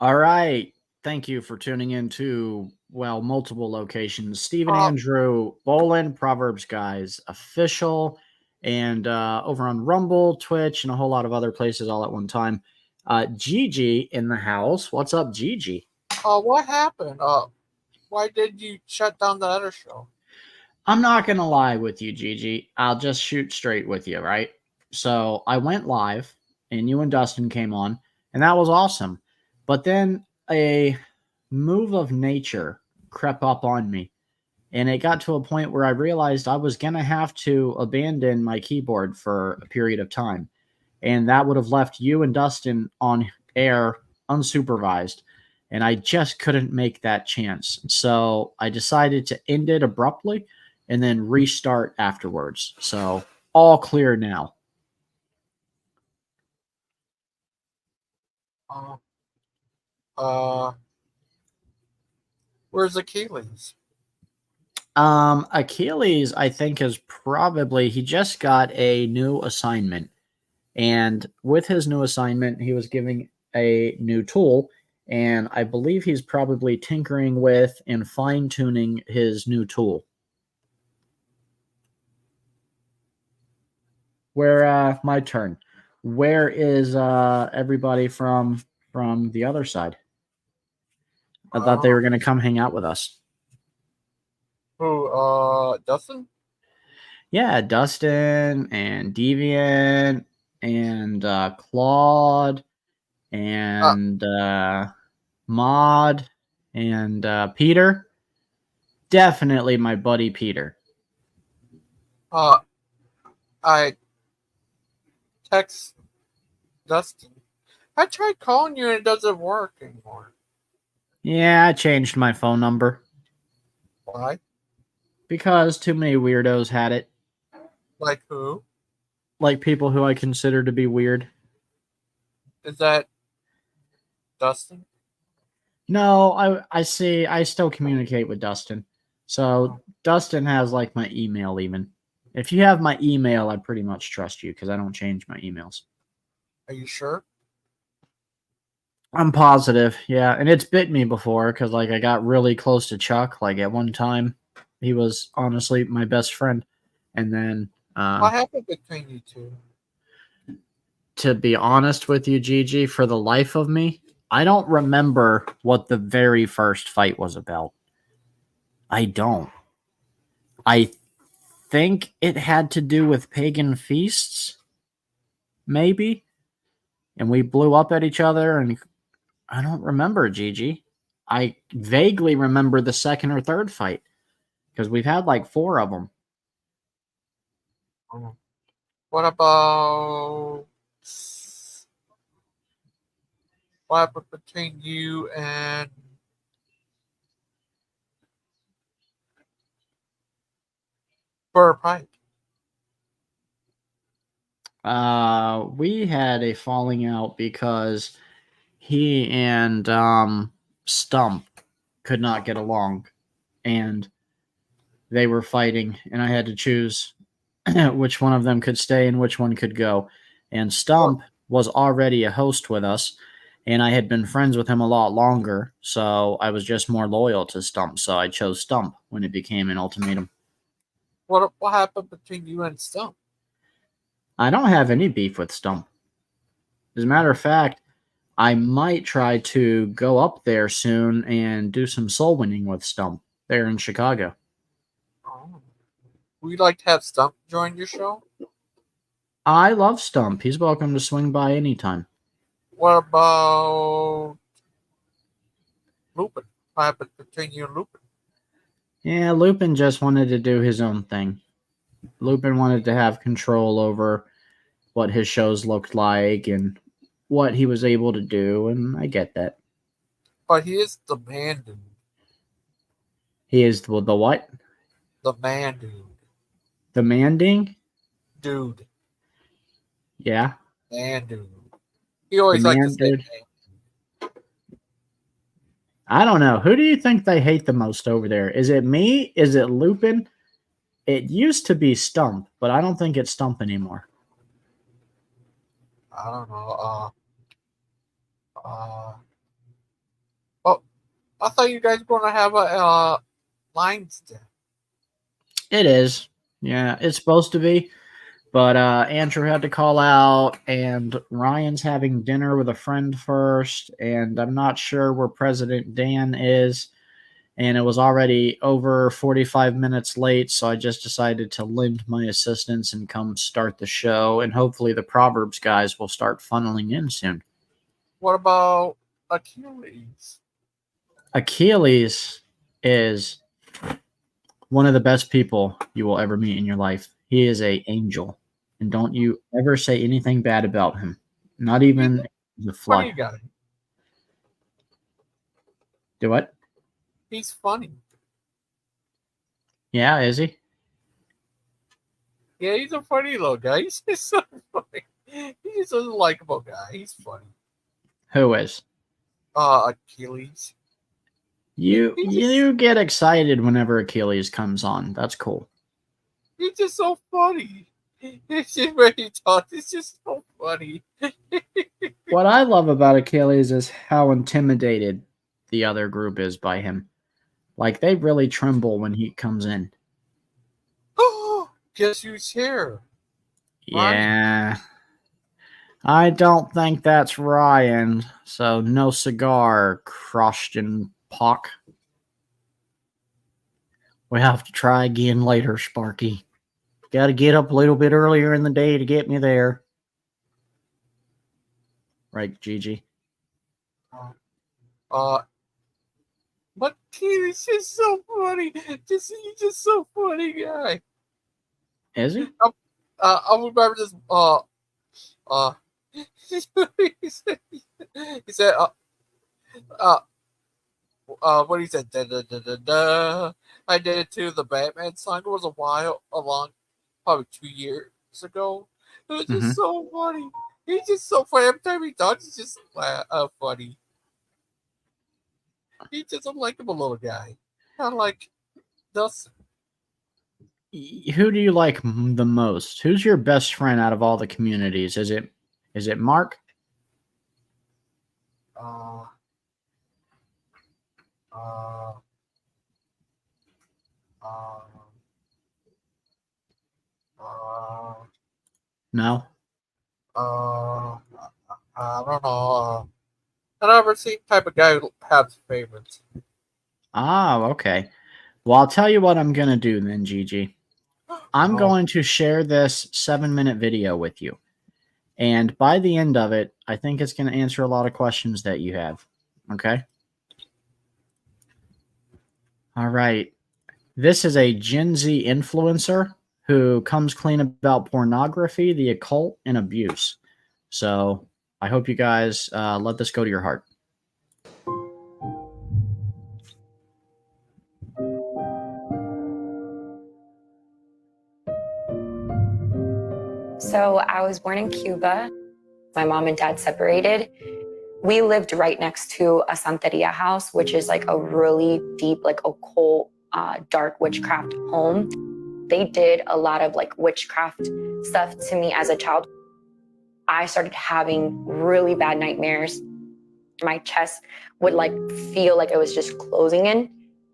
All right. Thank you for tuning in to, well, multiple locations. Stephen Andrew, Bolin, Proverbs Guys, official, and over on Rumble, Twitch, and a whole lot of other places all at one time. Gigi in the house. What's up, Gigi? What happened? Why did you shut down the other show? I'm not going to lie with you, Gigi. I'll just shoot straight with you, right? So I went live, and you and Dustin came on, and that was awesome. But then a move of nature crept up on me, and it got to a point where I realized I was going to have to abandon my keyboard for a period of time, and that would have left you and Dustin on air unsupervised, and I just couldn't make that chance. So I decided to end it abruptly and then restart afterwards. So all clear now. Where's Achilles? Achilles, I think, is probably, he just got a new assignment. And with his new assignment, he was giving a new tool. And I believe he's probably tinkering with and fine-tuning his new tool. My turn. Where is everybody from the other side? I thought they were going to come hang out with us. Who, Dustin? Yeah, Dustin and Deviant and Claude and Maud and Peter. Definitely my buddy Peter. I text Dustin. I tried calling you and it doesn't work anymore. Yeah, I changed my phone number. Why? Because too many weirdos had it. Like who? Like people who I consider to be weird. Is that Dustin? No, I still communicate with Dustin. So Dustin has like my email even. If you have my email, I pretty much trust you because I don't change my emails. Are you sure? I'm positive, yeah. And it's bit me before because like I got really close to Chuck. Like at one time, he was honestly my best friend. And then what happened between you two? To be honest with you, Gigi, for the life of me, I don't remember what the very first fight was about. I don't. I think it had to do with pagan feasts, maybe. And we blew up at each other, and I don't remember, Gigi. I vaguely remember the second or third fight because we've had like 4 of them. What about what happened between you and Burr Pike? We had a falling out because he and Stump could not get along, and they were fighting, and I had to choose which one of them could stay and which one could go. And Stump was already a host with us, and I had been friends with him a lot longer, so I was just more loyal to Stump, so I chose Stump when it became an ultimatum. What happened between you and Stump? I don't have any beef with Stump. As a matter of fact, I might try to go up there soon and do some soul winning with Stump there in Chicago. Would you like to have Stump join your show? I love Stump. He's welcome to swing by anytime. What about Lupin? What happened between you and Lupin? Yeah, Lupin just wanted to do his own thing. Lupin wanted to have control over what his shows looked like and what he was able to do, and I get that. But he is the man dude. He is the what? The man dude. The Manding? Dude. Yeah. Man dude. He always The liked man to say dude. man. I don't know. Who do you think they hate the most over there? Is it me? Is it Lupin? It used to be Stump, but I don't think it's Stump anymore. I don't know. Oh, I thought you guys were going to have a Lions Den. It is. Yeah, it's supposed to be. But Andrew had to call out, and Ryan's having dinner with a friend first, and I'm not sure where President Dan is. And it was already over 45 minutes late, so I just decided to lend my assistance and come start the show. And hopefully the Proverbs guys will start funneling in soon. What about Achilles? Achilles is one of the best people you will ever meet in your life. He is an angel. And don't you ever say anything bad about him. Not even the Funny fly. guy. Do what? He's funny. Yeah, is he? Yeah, he's a funny little guy. He's just so funny. He's just a likable guy. He's funny. Who is? Achilles. You get excited whenever Achilles comes on. That's cool. He's just so funny. It's just when he talks, it's just so funny. What I love about Achilles is how intimidated the other group is by him. Like, they really tremble when he comes in. Oh, guess who's here? Yeah. I don't think that's Ryan, so no cigar, Christian Pock. We have to try again later, Sparky. Got to get up a little bit earlier in the day to get me there. Right, Gigi? But he's just so funny. He's just so funny guy. Is he? I remember this. He said, what he said, da, da, da, da, da. I did it to the Batman song. It was probably 2 years ago. It was just so funny. He's just so funny. Every time he talks, he's just funny. He's just a likable little guy. Kind of like Dustin. Who do you like the most? Who's your best friend out of all the communities? Is it Mark? No. I don't know. I never seen type of guy who has favorites. Ah, okay. Well, I'll tell you what I'm going to do then, Gigi. I'm going to share this 7-minute video with you. And by the end of it, I think it's going to answer a lot of questions that you have. Okay? All right. This is a Gen Z influencer who comes clean about pornography, the occult, and abuse. So I hope you guys let this go to your heart. So I was born in Cuba. My mom and dad separated. We lived right next to a Santeria house, which is like a really deep, like occult, dark witchcraft home. They did a lot of like witchcraft stuff to me as a child. I started having really bad nightmares. My chest would like feel like it was just closing in.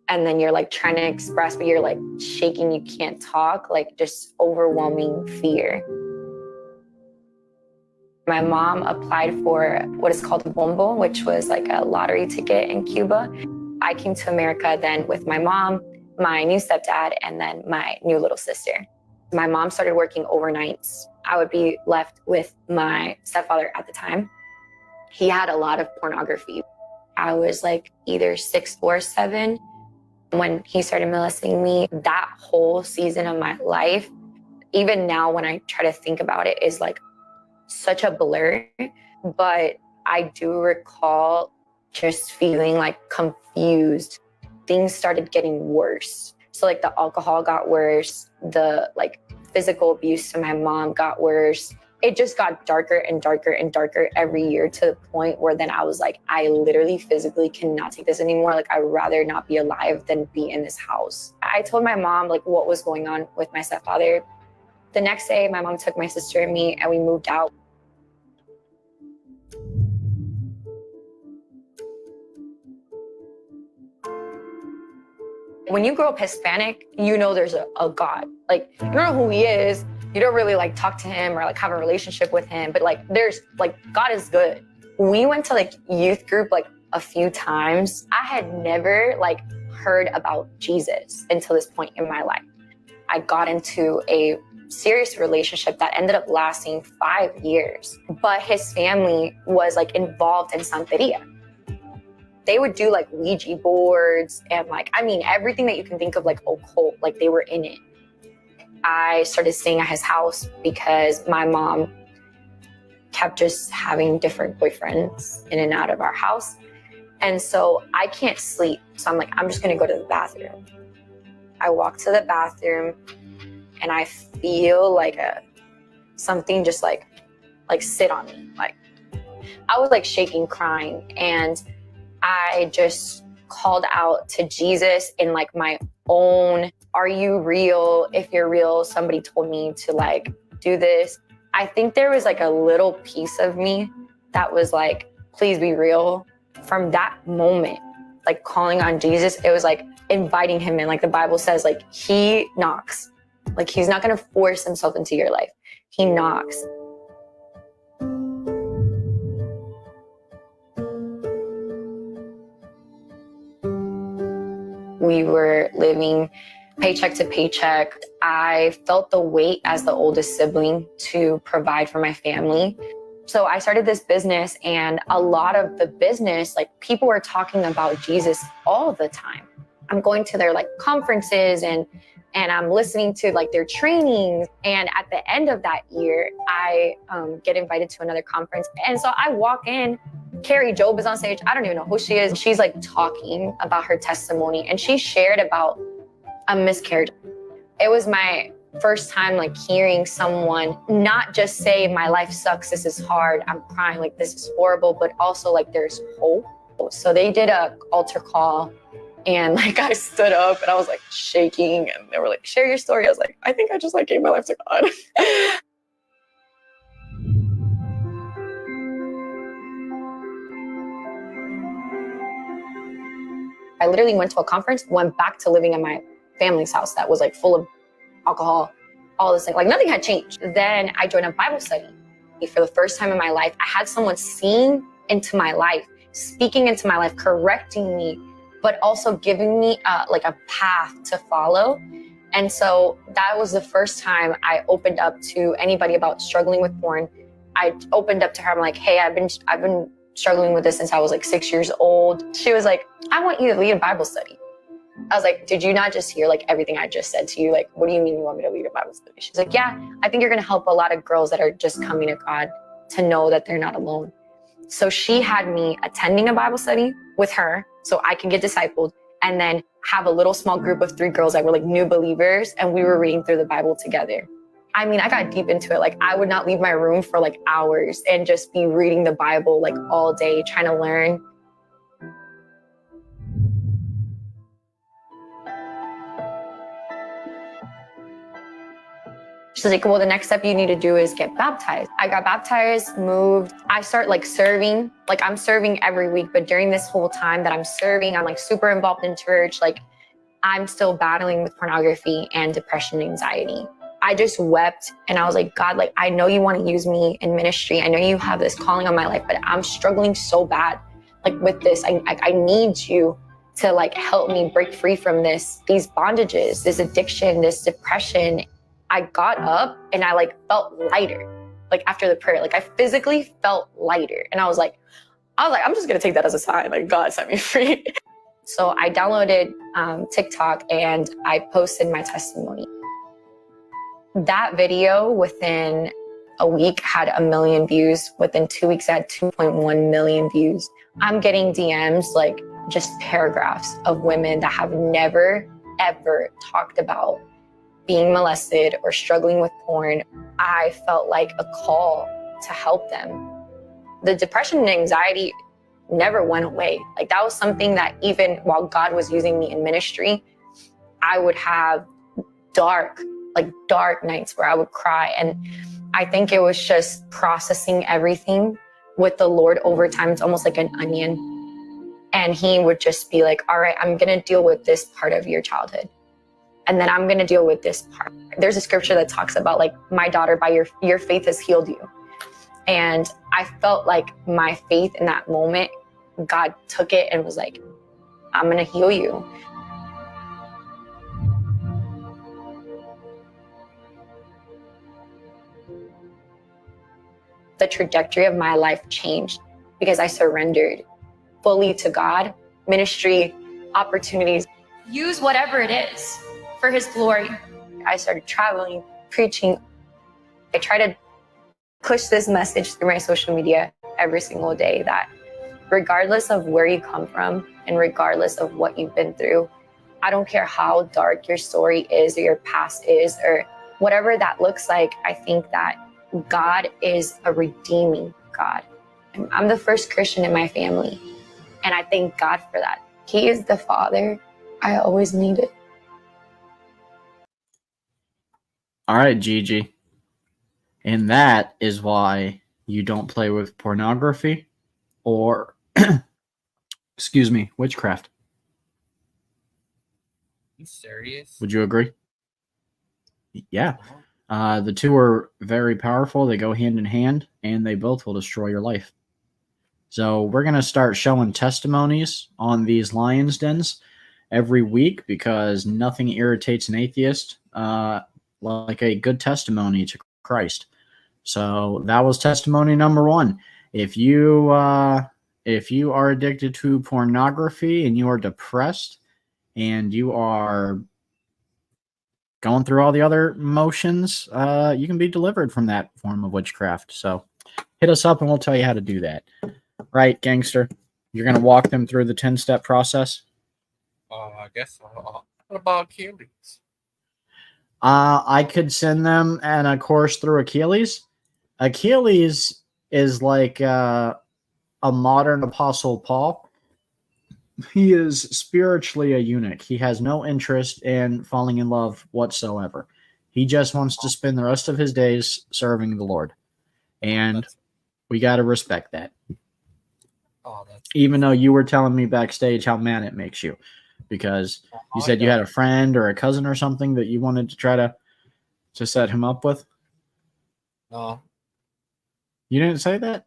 And then you're like trying to express, but you're like shaking, you can't talk, like just overwhelming fear. My mom applied for what is called a bombo, which was like a lottery ticket in Cuba. I came to America then with my mom, my new stepdad, and then my new little sister. My mom started working overnights. I would be left with my stepfather at the time. He had a lot of pornography. I was like either 6 or 7 when he started molesting me. That whole season of my life, even now when I try to think about it, is like such a blur. But I do recall just feeling like confused. Things started getting worse. So like the alcohol got worse, the like physical abuse to my mom got worse. It just got darker and darker and darker every year, to the point where then I was like, I literally physically cannot take this anymore. Like, I'd rather not be alive than be in this house. I told my mom like what was going on with my stepfather. The next day, my mom took my sister and me and we moved out. When you grow up Hispanic, you know there's a God. Like, you don't know who he is. You don't really like talk to him or like have a relationship with him, but like there's like, God is good. We went to like youth group like a few times. I had never like heard about Jesus until this point in my life. I got into a serious relationship that ended up lasting 5 years, but his family was like involved in Santeria. They would do like Ouija boards and like, I mean, everything that you can think of like occult, like they were in it. I started staying at his house because my mom kept just having different boyfriends in and out of our house. And so I can't sleep. So I'm like, I'm just gonna go to the bathroom. I walk to the bathroom and I feel like something just like sit on me. Like I was like shaking, crying, and I just called out to Jesus in like my own, are you real? If you're real, somebody told me to like do this. I think there was like a little piece of me that was like, please be real. From that moment, like calling on Jesus, it was like inviting him in. Like the Bible says, like he knocks. Like he's not gonna force himself into your life. He knocks. We were living paycheck to paycheck. I felt the weight as the oldest sibling to provide for my family. So I started this business, and a lot of the business, like people were talking about Jesus all the time. I'm going to their like conferences and I'm listening to like their trainings. And at the end of that year, I get invited to another conference. And so I walk in, Carrie Job is on stage. I don't even know who she is. She's like talking about her testimony, and she shared about a miscarriage. It was my first time like hearing someone not just say my life sucks, this is hard, I'm crying, like this is horrible, but also like there's hope. So they did a altar call, and like I stood up and I was like shaking, and they were like, share your story. I was like, I think I just like gave my life to God. I literally went to a conference, went back to living in my family's house that was like full of alcohol, all this thing, like nothing had changed. Then I joined a Bible study. For the first time in my life, I had someone seeing into my life, speaking into my life, correcting me, but also giving me like a path to follow. And so that was the first time I opened up to anybody about struggling with porn. I opened up to her. I'm like, hey, I've been struggling with this since I was like 6 years old. She was like, I want you to lead a Bible study. I was like, did you not just hear like everything I just said to you? Like, what do you mean you want me to lead a Bible study? She's like, yeah, I think you're going to help a lot of girls that are just coming to God to know that they're not alone. So she had me attending a Bible study with her so I can get discipled, and then have a little small group of 3 girls that were like new believers, and we were reading through the Bible together. I mean, I got deep into it. Like I would not leave my room for like hours and just be reading the Bible like all day, trying to learn. She's like, well, the next step you need to do is get baptized. I got baptized, moved. I start like serving, like I'm serving every week, but during this whole time that I'm serving, I'm like super involved in church. Like I'm still battling with pornography and depression and anxiety. I just wept, and I was like, God, like, I know you want to use me in ministry. I know you have this calling on my life, but I'm struggling so bad, like with this. I need you to like help me break free from these bondages, this addiction, this depression. I got up and I like felt lighter. Like after the prayer, like I physically felt lighter. And I was like, I'm just gonna take that as a sign, like God set me free. So I downloaded TikTok and I posted my testimony. That video within a week had 1 million views. Within 2 weeks, I had 2.1 million views. I'm getting DMs, like just paragraphs of women that have never, ever talked about being molested or struggling with porn. I felt like a call to help them. The depression and anxiety never went away. Like that was something that even while God was using me in ministry, I would have dark nights where I would cry. And I think it was just processing everything with the Lord over time. It's almost like an onion. And he would just be like, all right, I'm going to deal with this part of your childhood. And then I'm going to deal with this part. There's a scripture that talks about like, my daughter, by your faith has healed you. And I felt like my faith in that moment, God took it and was like, I'm going to heal you. The trajectory of my life changed because I surrendered fully to God. Ministry, opportunities, use whatever it is for his glory. I started traveling, preaching. I try to push this message through my social media every single day that regardless of where you come from and regardless of what you've been through, I don't care how dark your story is or your past is or whatever that looks like, I think that God is a redeeming God. I'm the first Christian in my family, and I thank God for that. He is the Father I always needed. All right, Gigi. And that is why you don't play with pornography or, excuse me, witchcraft. You serious? Would you agree? Yeah. The two are very powerful. They go hand in hand, and they both will destroy your life. So we're going to start showing testimonies on these Lions Dens every week because nothing irritates an atheist like a good testimony to Christ. So that was testimony number 1. If you are addicted to pornography and you are depressed and you are going through all the other motions, you can be delivered from that form of witchcraft. So hit us up and we'll tell you how to do that. Right, gangster? You're going to walk them through the 10-step process? I guess. What about Achilles? I could send them and a course through Achilles. Achilles is like a modern Apostle Paul. He is spiritually a eunuch. He has no interest in falling in love whatsoever. He just wants to spend the rest of his days serving the Lord. And we got to respect that. Even though you were telling me backstage how mad it makes you. Because you said you had a friend or a cousin or something that you wanted to try to set him up with? No. You didn't say that?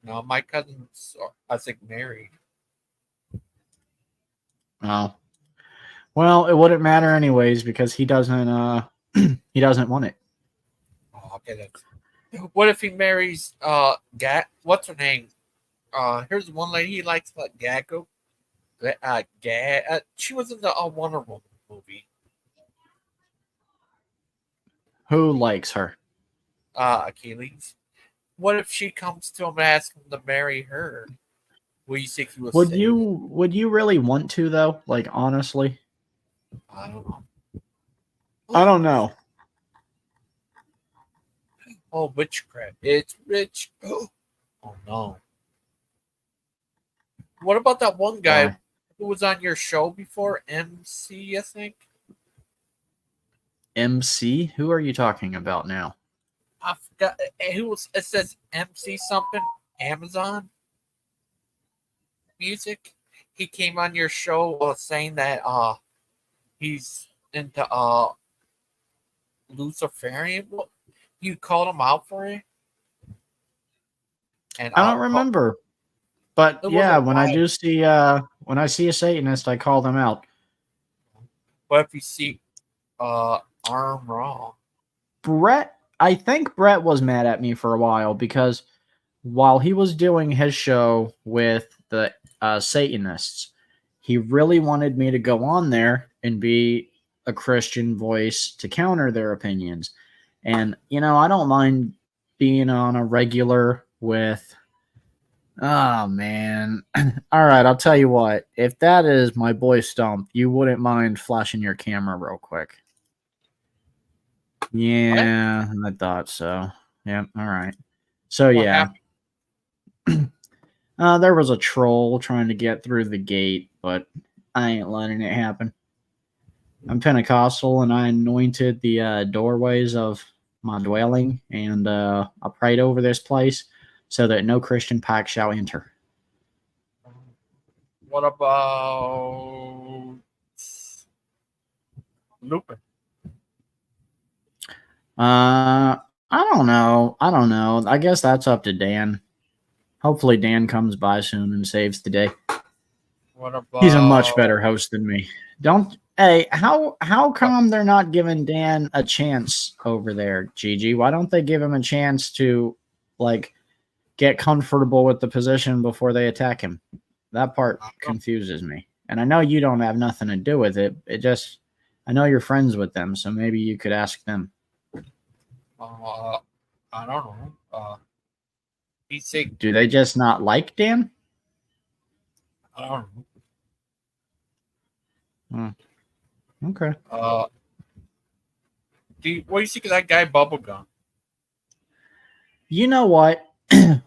No, my cousin's, I think, married. Oh. Well, it wouldn't matter anyways because he doesn't he doesn't want it. Oh, okay. What if he marries what's her name? Here's the one lady he likes, like Gaggo. She was in the Wonder Woman movie. Who likes her? Achilles. What if she comes to him and asks him to marry her? Will you think he will Would you really want to though? Like honestly? I don't know. I don't know. Oh, witchcraft. It's rich. Oh no. What about that one guy who was on your show before? MC, I think. MC? Who are you talking about now? I forgot. It says MC something. Amazon Music. He came on your show saying that he's into Luciferian. You called him out for it. And I don't remember. But yeah, when I do see When I see a Satanist, I call them out. What if you see arm raw? I think Brett was mad at me for a while because while he was doing his show with the Satanists, he really wanted me to go on there and be a Christian voice to counter their opinions. And, I don't mind being on a regular with. Oh, man. All right, I'll tell you what. If that is my boy Stump, you wouldn't mind flashing your camera real quick. Yeah, I thought so. Yeah, all right. So, yeah. There was a troll trying to get through the gate, but I ain't letting it happen. I'm Pentecostal, and I anointed the doorways of my dwelling, and I prayed over this place so that no Christian pack shall enter. What about Lupin? I don't know. I guess that's up to Dan. Hopefully Dan comes by soon and saves the day. What about... He's a much better host than me. How come they're not giving Dan a chance over there, Gigi? Why don't they give him a chance to get comfortable with the position before they attack him? That part confuses me. And I know you don't have nothing to do with it. I know you're friends with them, so maybe you could ask them. I don't know. He's sick. Do they just not like Dan? I don't know. Okay. What do you think of that guy Bubblegum? You know what?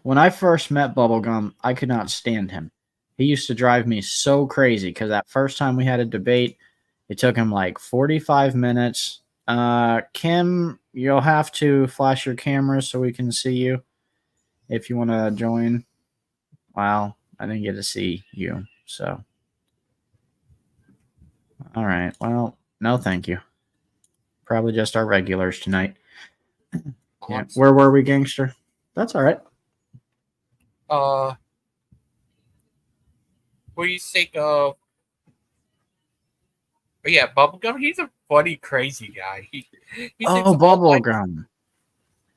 When I first met Bubblegum, I could not stand him. He used to drive me so crazy because that first time we had a debate, it took him like 45 minutes. Kim, you'll have to flash your camera so we can see you if you want to join. Wow, I didn't get to see you, so. All right, well, no thank you. Probably just our regulars tonight. Yeah. Where were we, gangster? That's all right. What do you think of? But yeah, Bubblegum. He's a funny, crazy guy. Bubblegum.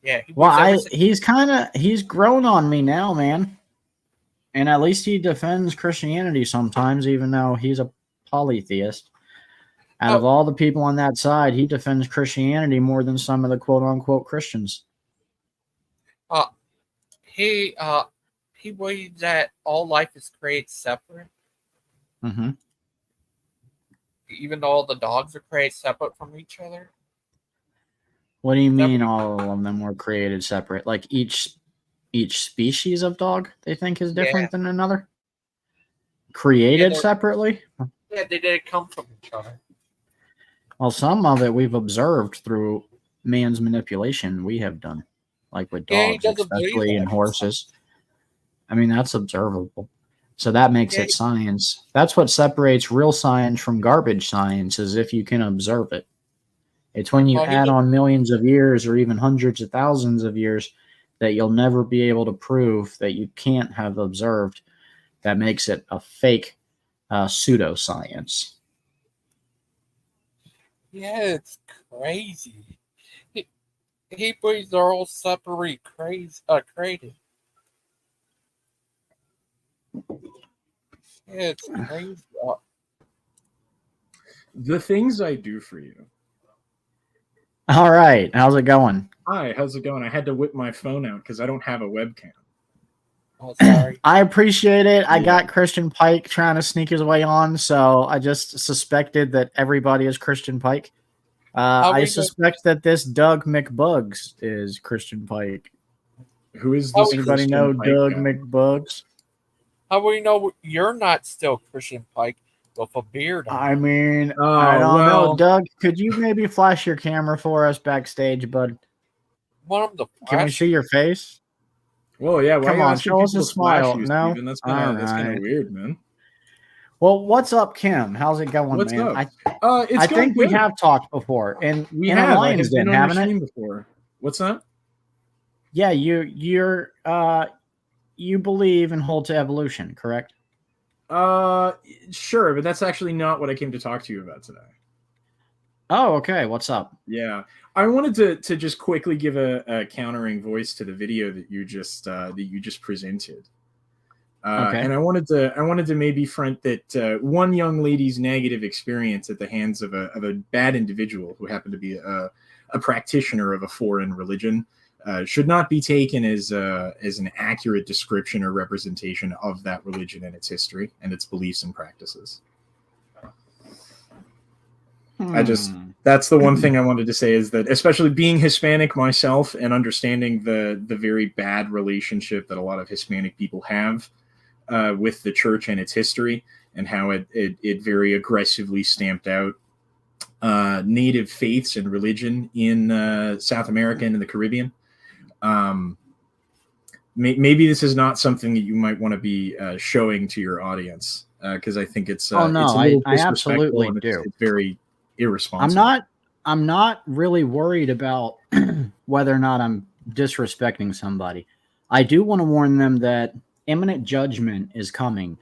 Yeah. He's grown on me now, man. And at least he defends Christianity sometimes, even though he's a polytheist. Out of all the people on that side, he defends Christianity more than some of the quote-unquote Christians. He believes that all life is created separate. Mm-hmm. Even though all the dogs are created separate from each other. What do you mean all of them were created separate? Like each species of dog they think is different than another? Created separately? Yeah, they didn't come from each other. Well, some of it we've observed through man's manipulation we have done. Like with dogs, especially and horses. I mean, that's observable. So that makes it science. That's what separates real science from garbage science, is if you can observe it. It's when you add on millions of years or even hundreds of thousands of years that you'll never be able to prove that you can't have observed. That makes it a fake pseudoscience. Yeah, it's crazy. He believes they're all separate, created. Yeah, it's crazy. The things I do for you. All right. How's it going? Hi, how's it going? I had to whip my phone out because I don't have a webcam. Oh, sorry. I appreciate it. I got Christian Pike trying to sneak his way on, so I just suspected that everybody is Christian Pike. I suspect that this Doug McBugs is Christian Pike. Who is this? Anybody know Doug McBugs? How will you know you're not still Christian Pike with a beard on? I mean, I don't know. Doug, could you maybe flash your camera for us backstage, bud? Can we see your face? Well, yeah. Come on, show us a smile. No? That's kind of weird, man. Well, what's up, Kim? How's it going, what's man? Up? I think we have talked before, and we have. Lions Den, haven't it? Before. What's that? Yeah, you believe and hold to evolution, correct? Sure, but that's actually not what I came to talk to you about today. Oh, okay. What's up? Yeah, I wanted to just quickly give a countering voice to the video that you just presented. Okay. And I wanted to maybe front that one young lady's negative experience at the hands of a bad individual who happened to be a practitioner of a foreign religion should not be taken as an accurate description or representation of that religion and its history and its beliefs and practices. That's the one thing I wanted to say, is that, especially being Hispanic myself and understanding the very bad relationship that a lot of Hispanic people have with the church and its history, and how it very aggressively stamped out native faiths and religion in South America and in the Caribbean. Maybe this is not something that you might want to be showing to your audience, because I think it's no, it's a little I absolutely and do. It's very irresponsible. I'm not really worried about whether or not I'm disrespecting somebody. I do want to warn them that imminent judgment is coming,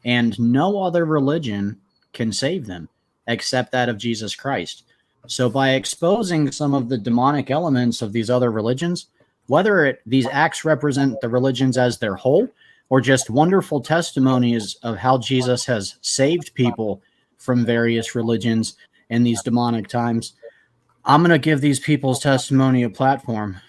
and no other religion can save them except that of Jesus Christ. So by exposing some of the demonic elements of these other religions, whether these acts represent the religions as their whole or just wonderful testimonies of how Jesus has saved people from various religions in these demonic times, I'm going to give these people's testimony a platform.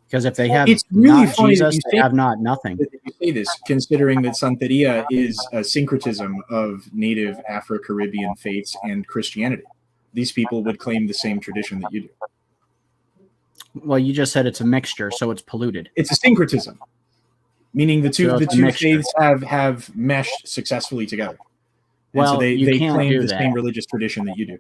Because if they have really not Jesus, they have not nothing. That you say this, considering that Santeria is a syncretism of native Afro-Caribbean faiths and Christianity. These people would claim the same tradition that you do. Well, you just said it's a mixture, so it's polluted. It's a syncretism, meaning the two faiths have meshed successfully together. And well, so they claim the that. same religious tradition that you do.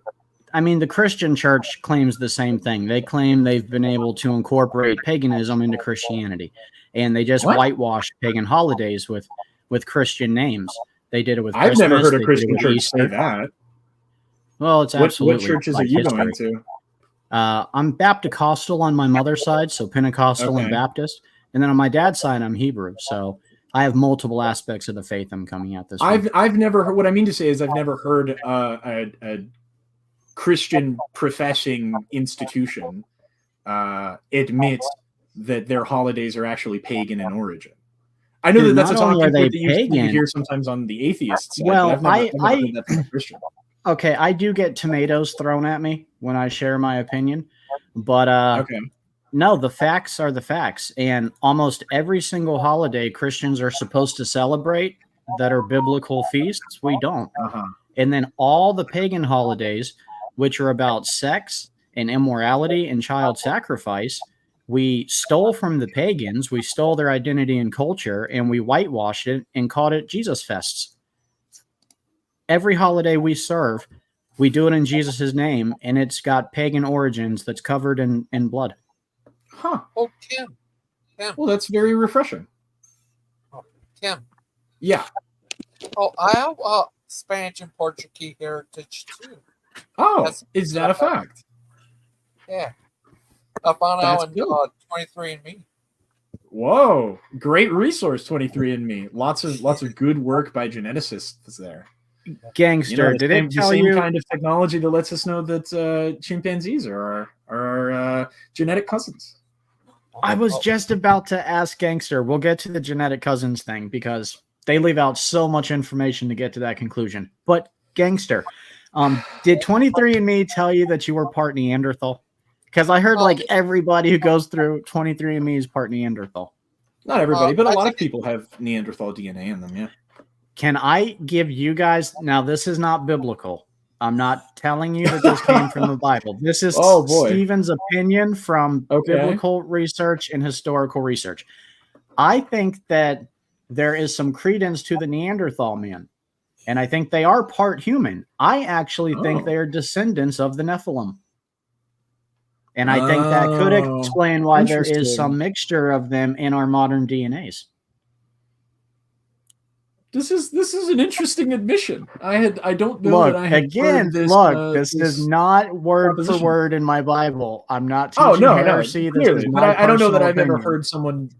I mean, the Christian church claims the same thing. They claim they've been able to incorporate paganism into Christianity, and they just whitewash pagan holidays with Christian names. They did it with Christmas. I've never heard a Christian church say that. Well, it's absolutely. What churches are you going to? I'm Baptist-costal on my mother's side, so Pentecostal and Baptist. And then on my dad's side, I'm Hebrew. So I have multiple aspects of the faith I'm coming at this. I've never heard. What I mean to say is I've never heard a Christian professing institution admits that their holidays are actually pagan in origin. I know that's a talking point that you hear sometimes on the atheists side. Well, I've never heard that from a Christian. Okay, I do get tomatoes thrown at me when I share my opinion, but no, the facts are the facts, and almost every single holiday Christians are supposed to celebrate that are biblical feasts, we don't. And then all the pagan holidays, which are about sex and immorality and child sacrifice, we stole from the pagans, we stole their identity and culture, and we whitewashed it and called it Jesus fests. Every holiday we serve, we do it in Jesus' name, and it's got pagan origins that's covered in blood. Huh. Oh, Tim. Well, that's very refreshing. Oh, Tim. Yeah. Oh, I have Spanish and Portuguese heritage, too. Oh, is that a fact? Yeah. I found out on 23andMe. Whoa, great resource, 23andMe. Lots of good work by geneticists there. Gangster, did it tell you kind of technology that lets us know that chimpanzees are our genetic cousins? I was just about to ask Gangster. We'll get to the genetic cousins thing because they leave out so much information to get to that conclusion. But Gangster, did 23andMe tell you that you were part Neanderthal? Because I heard like everybody who goes through 23andMe is part Neanderthal. Not everybody, but a lot of people have Neanderthal DNA in them, yeah. Can I give you guys, now this is not biblical. I'm not telling you that this came from the Bible. This is Stephen's opinion from biblical research and historical research. I think that there is some credence to the Neanderthal man, and I think they are part human. I actually think they are descendants of the Nephilim. And I think that could explain why there is some mixture of them in our modern DNAs. This is an interesting admission. I don't know that I had heard this. This is not word for word in my Bible. I'm not teaching heresy. No, clearly, but I don't know that I've ever heard someone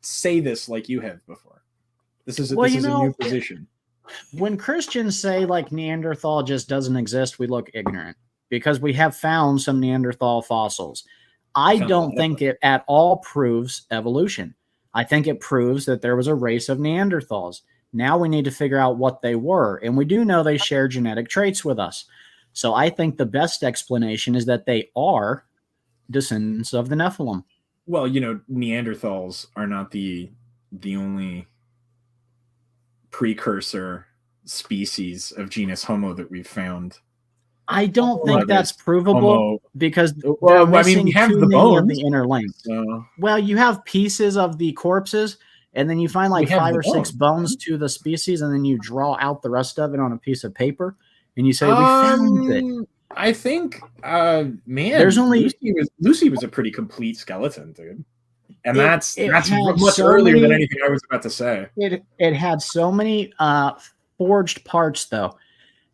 say this like you have before. This is a new position. when Christians say like Neanderthal just doesn't exist, we look ignorant because we have found some Neanderthal fossils. I don't think it at all proves evolution. I think it proves that there was a race of Neanderthals. Now we need to figure out what they were. And we do know they share genetic traits with us. So I think the best explanation is that they are descendants of the Nephilim. Well, Neanderthals are not the only precursor species of genus Homo that we've found. I don't think that's provable because we have the bones of the inner link. Well, you have pieces of the corpses, and then you find like 5 or 6 bones to the species, and then you draw out the rest of it on a piece of paper, and you say we found it. I think, there's only Lucy was a pretty complete skeleton, dude, and that's much earlier than anything I was about to say. It had so many forged parts, though.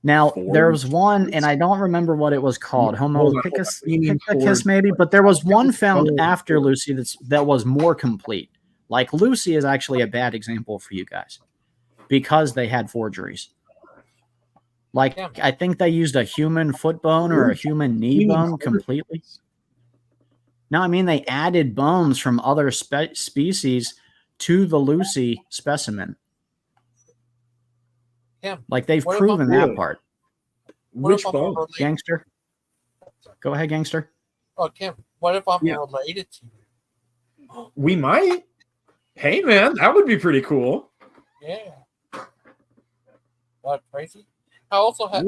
Now, there was one, and I don't remember what it was called, Homo erectus maybe, but there was one found after Lucy that was more complete. Like, Lucy is actually a bad example for you guys because they had forgeries. Like, I think they used a human foot bone or a human knee bone completely. No, I mean, they added bones from other species to the Lucy specimen. Yeah. Like, they've proven that part. Which bone? Gangster? Go ahead, Gangster. Oh, Kim, what if I'm related to you? We might. Hey, man, that would be pretty cool. Yeah. What, crazy? I also have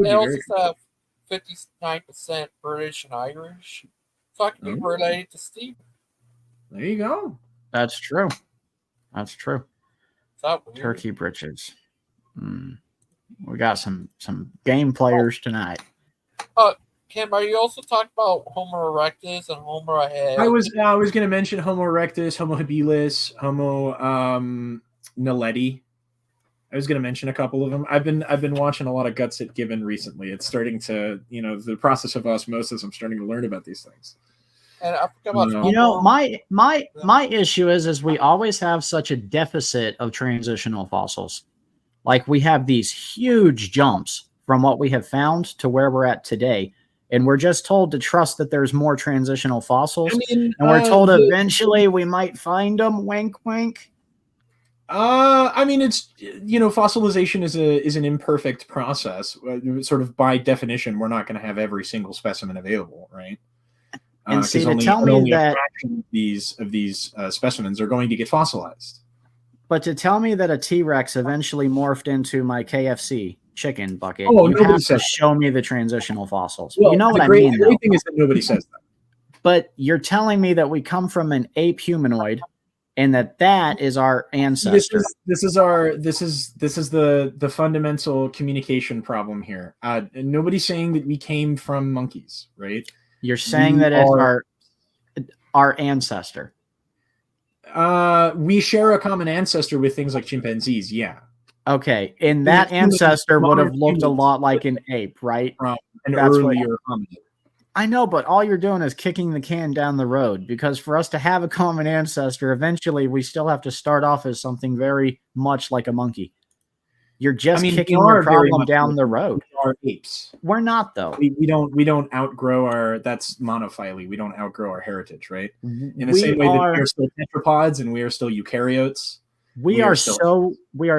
59% British and Irish, so I can be related to Steve. There you go. That's true. That's true. Is that weird? Turkey britches. We got some game players tonight. Kim, are you also talking about Homo erectus and Homo habilis? I was going to mention Homo erectus, Homo habilis, Homo naledi. I was going to mention a couple of them. I've been watching a lot of Guts at Given recently. It's starting to, the process of osmosis. I'm starting to learn about these things. And I forgot about my issue is we always have such a deficit of transitional fossils. Like, we have these huge jumps from what we have found to where we're at today. And we're just told to trust that there's more transitional fossils. And we're told eventually we might find them. Wink, wink. It's, fossilization is an imperfect process. Sort of by definition, we're not going to have every single specimen available, right? And see, to tell me that of these specimens are going to get fossilized. But to tell me that a T-Rex eventually morphed into my KFC chicken bucket, you have to show me the transitional fossils. Well, you know what I mean, though. The great thing is that nobody says that. But you're telling me that we come from an ape humanoid, and that is our ancestor. This is the fundamental communication problem here. And nobody's saying that we came from monkeys, right? You're saying that it's our ancestor. We share a common ancestor with things like chimpanzees, yeah. Okay, and that ancestor would have looked a lot like an ape, right? From an earlier hominid. I know, but all you're doing is kicking the can down the road, because for us to have a common ancestor, eventually we still have to start off as something very much like a monkey. You're just kicking the problem down the road. We are apes. We're not, though. We don't outgrow that's monophyly. We don't outgrow our heritage, right? In the same way that we are still tetrapods and we are still eukaryotes. We are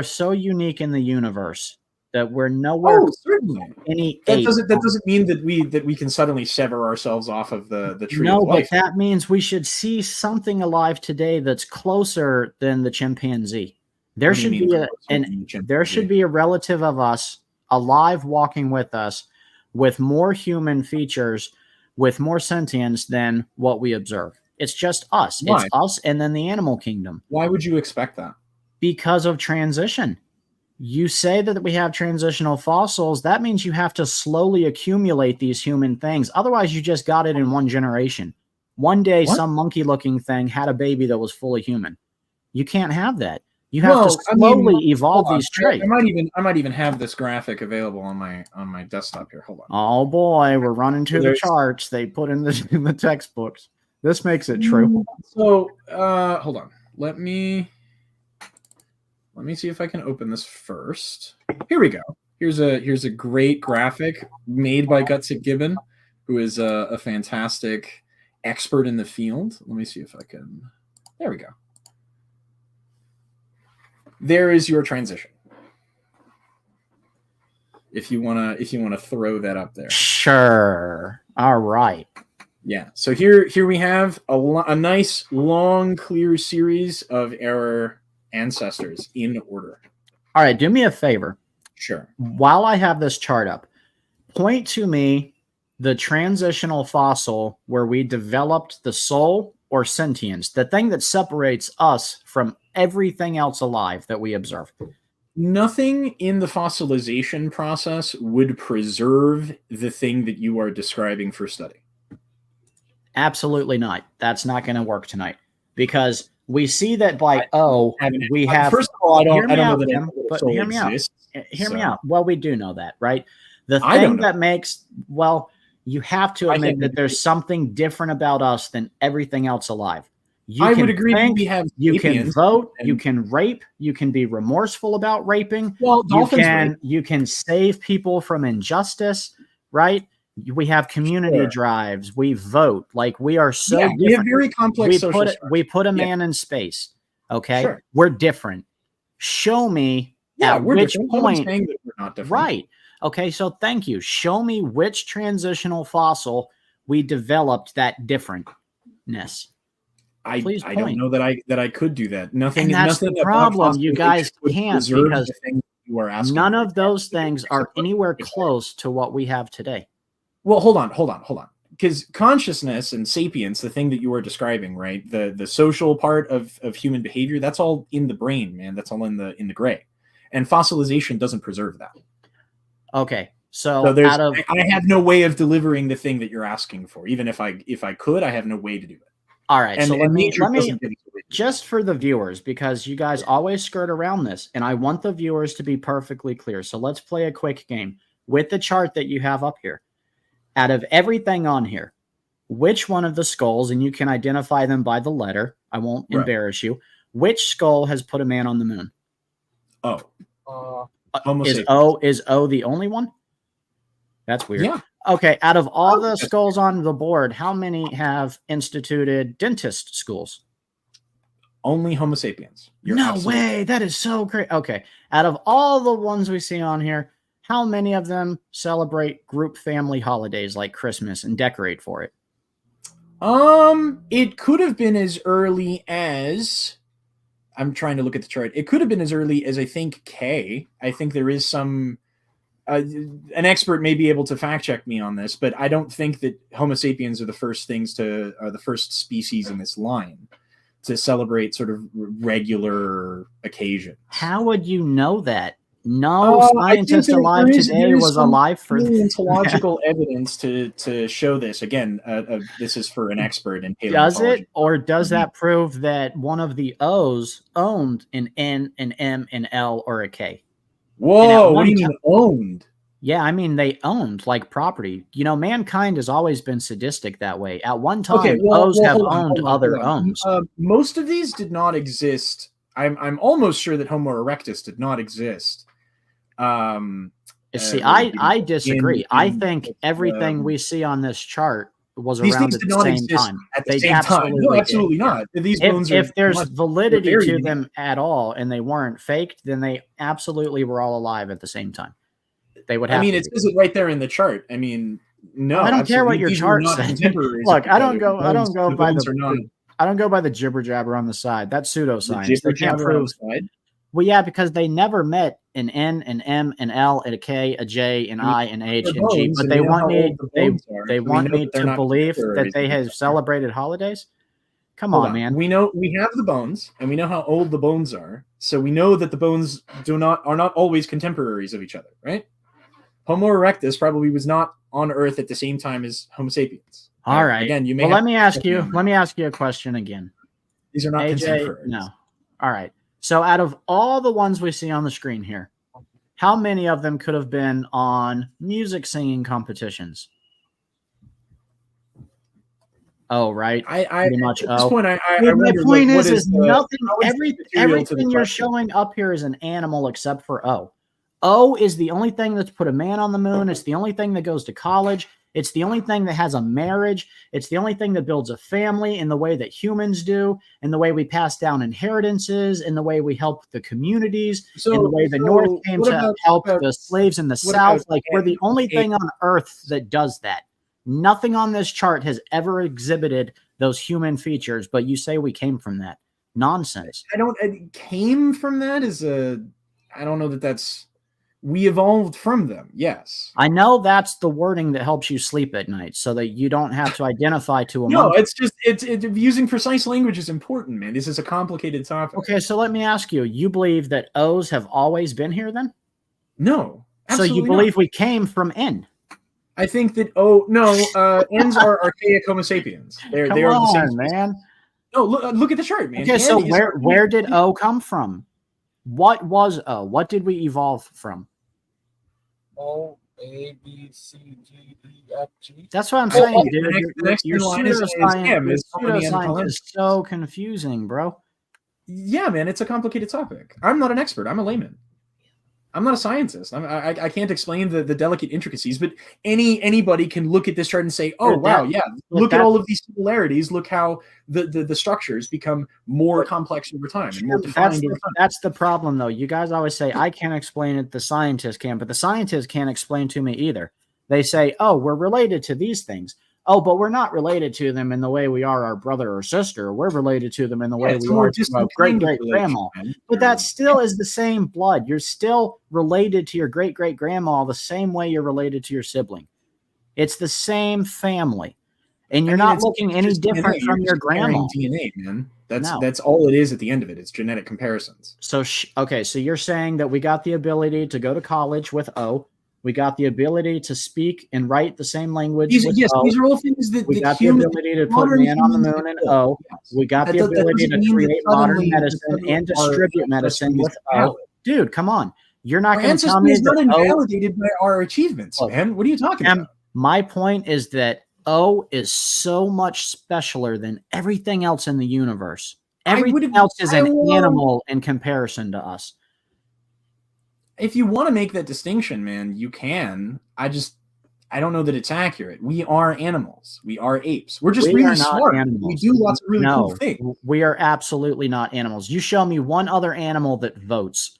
so unique in the universe that we're nowhere. Oh, certainly. That doesn't mean that we can suddenly sever ourselves off of the tree of life. No, but that means we should see something alive today that's closer than the chimpanzee. There should be a relative of us alive walking with us with more human features, with more sentience than what we observe. It's just us. Why? It's us and then the animal kingdom. Why would you expect that? Because of transition. You say that we have transitional fossils. That means you have to slowly accumulate these human things. Otherwise, you just got it in one generation. One day, some monkey-looking thing had a baby that was fully human. You can't have that. You have to slowly evolve these traits. I might even have this graphic available on my desktop here. Hold on. Oh boy, we're running to the charts they put in the textbooks. This makes it true. So hold on. Let me let me see if I can open this first. Here we go. Here's a great graphic made by Gutsick Gibbon, who is a fantastic expert in the field. Let me see if I can. There we go. There is your transition. If you wanna throw that up there. Sure. All right. Yeah. So here we have a nice long clear series of our ancestors in order. All right. Do me a favor. Sure. While I have this chart up, point to me the transitional fossil where we developed the soul or sentience, the thing that separates us from everything else alive that we observe. Nothing in the fossilization process would preserve the thing that you are describing for study. Absolutely not. That's not going to work tonight because we see that by we have. First of all, I don't know out, that Tim, but soul hear me exists. out. Hear me out. Well, we do know that, right? The I don't thing know. that makes you have to admit that there's something different about us than everything else alive. I would agree that we have you can sapiens vote, you can rape, you can be remorseful about raping. Well, dolphins rape. You can save people from injustice, right? We have community drives. We vote. Like we are so different. We have very complex social we put a man in space. Okay, Sure. We're different. Show me at which point. Saying that we're not different. Right. Okay. So thank you. Show me which transitional fossil we developed that differentness. I don't know that I could do that. Nothing. And that's nothing the problem. You guys can't because the thing you are asking none of those things are anywhere close to what we have today. Well, hold on. Because consciousness and sapience, the thing that you are describing, right? The social part of human behavior, that's all in the brain, man. That's all in the gray. And fossilization doesn't preserve that. Okay. So I have no way of delivering the thing that you're asking for. Even if I could, I have no way to do it. All right. And, so let me – just for the viewers, because you guys always skirt around this, and I want the viewers to be perfectly clear. So let's play a quick game with the chart that you have up here. Out of everything on here, which one of the skulls, and you can identify them by the letter, I won't embarrass you, which skull has put a man on the moon? Is O the only one? That's weird. Yeah. Okay, out of all the skulls on the board, how many have instituted dentist schools? Only Homo sapiens. No way. That is so great. Okay, out of all the ones we see on here, how many of them celebrate group family holidays like Christmas and decorate for it? It could have been as early as, I'm trying to look at the chart. It could have been as early as I think K. I think there is some, an expert may be able to fact check me on this, but I don't think that Homo sapiens are the first species in this line to celebrate sort of regular occasions. How would you know that? No scientist alive today was alive for paleontological evidence to show this. Again, this is for an expert in paleontology. Does it, or does that prove that one of the O's owned an N, an M, an L, or a K? Whoa, what do you mean owned? Yeah, I mean they owned like property. You know, mankind has always been sadistic that way. At one time, O's have owned other O's. Most of these did not exist. I'm almost sure that Homo erectus did not exist. See, I disagree. I think everything we see on this chart was around at the same time. At the same time. No, absolutely not. These bones if there's validity to them at all and they weren't faked, then they absolutely were all alive at the same time. They would have. I mean, it says it right there in the chart. I mean, no, I don't care what your chart says. Look, I don't go by the jibber jabber on the side. That's pseudoscience. They can't prove. Well, yeah, because they never met an N, an M, an L, and a K, a J, an I, an H, and G. But they want me to believe that they have celebrated holidays. Come on, man. We know we have the bones, and we know how old the bones are. So we know that the bones are not always contemporaries of each other, right? Homo erectus probably was not on Earth at the same time as Homo sapiens. All right. Again, you may. Well, let me ask you a question again. These are not contemporaries. No. All right. So out of all the ones we see on the screen here, how many of them could have been on music singing competitions? Oh, right. I Pretty much. at this Oh, point, I Dude, my wonder, point like, what is the- nothing. how is the material to the Everything you're question? showing up here is an animal except for O. O is the only thing that's put a man on the moon. It's the only thing that goes to college. It's the only thing that has a marriage. It's the only thing that builds a family in the way that humans do, in the way we pass down inheritances, in the way we help the communities, in the way the North came to help the slaves in the South. Like, we're the only thing on Earth that does that. Nothing on this chart has ever exhibited those human features, but you say we came from that. Nonsense. It came from that is I don't know that that's, we evolved from them. Yes. I know that's the wording that helps you sleep at night so that you don't have to identify to a No, monkey. it's just, using precise language is important, man. This is a complicated topic. Okay, so let me ask you, you believe that O's have always been here then? No. So you believe we came from N? I think that N's are archaic Homo sapiens. They are the same man. No, look at the chart, man. Okay, so where did O come from? What was O? What did we evolve from? O, A, B, C, D, E, F, G. That's what I'm saying, dude. The next Your line is M, is pseudoscience is so confusing, bro. Yeah, man, it's a complicated topic. I'm not an expert. I'm a layman. I'm not a scientist. I can't explain the delicate intricacies, but anybody can look at this chart and say, "Oh, wow, yeah, look at all of these similarities. Look how the structures become more complex over time and more defined over time." That's the problem, though. You guys always say, "I can't explain it. The scientist can," but the scientists can't explain to me either. They say, "Oh, we're related to these things." Oh, but we're not related to them in the way we are our brother or sister. We're related to them in the way we are to our great-great-grandma. But that still is the same blood. You're still related to your great-great-grandma the same way you're related to your sibling. It's the same family. And you're not looking any different from your grandma. DNA, man. That's all it is at the end of it. It's genetic comparisons. So, okay, so you're saying that we got the ability to go to college with O. We got the ability to speak and write the same language. These are all things that we got the ability to put man on the moon and O. We got the ability to create modern medicine and distribute medicine with O. Dude, come on. You're not going to tell me that not invalidated by our achievements, man. What are you talking about? My point is that O is so much specialer than everything else in the universe. Everything else is an animal in comparison to us. If you want to make that distinction, man, you can. I don't know that it's accurate. We are animals. We are apes. We're just really smart. Animals. We do lots of really cool things. We are absolutely not animals. You show me one other animal that votes.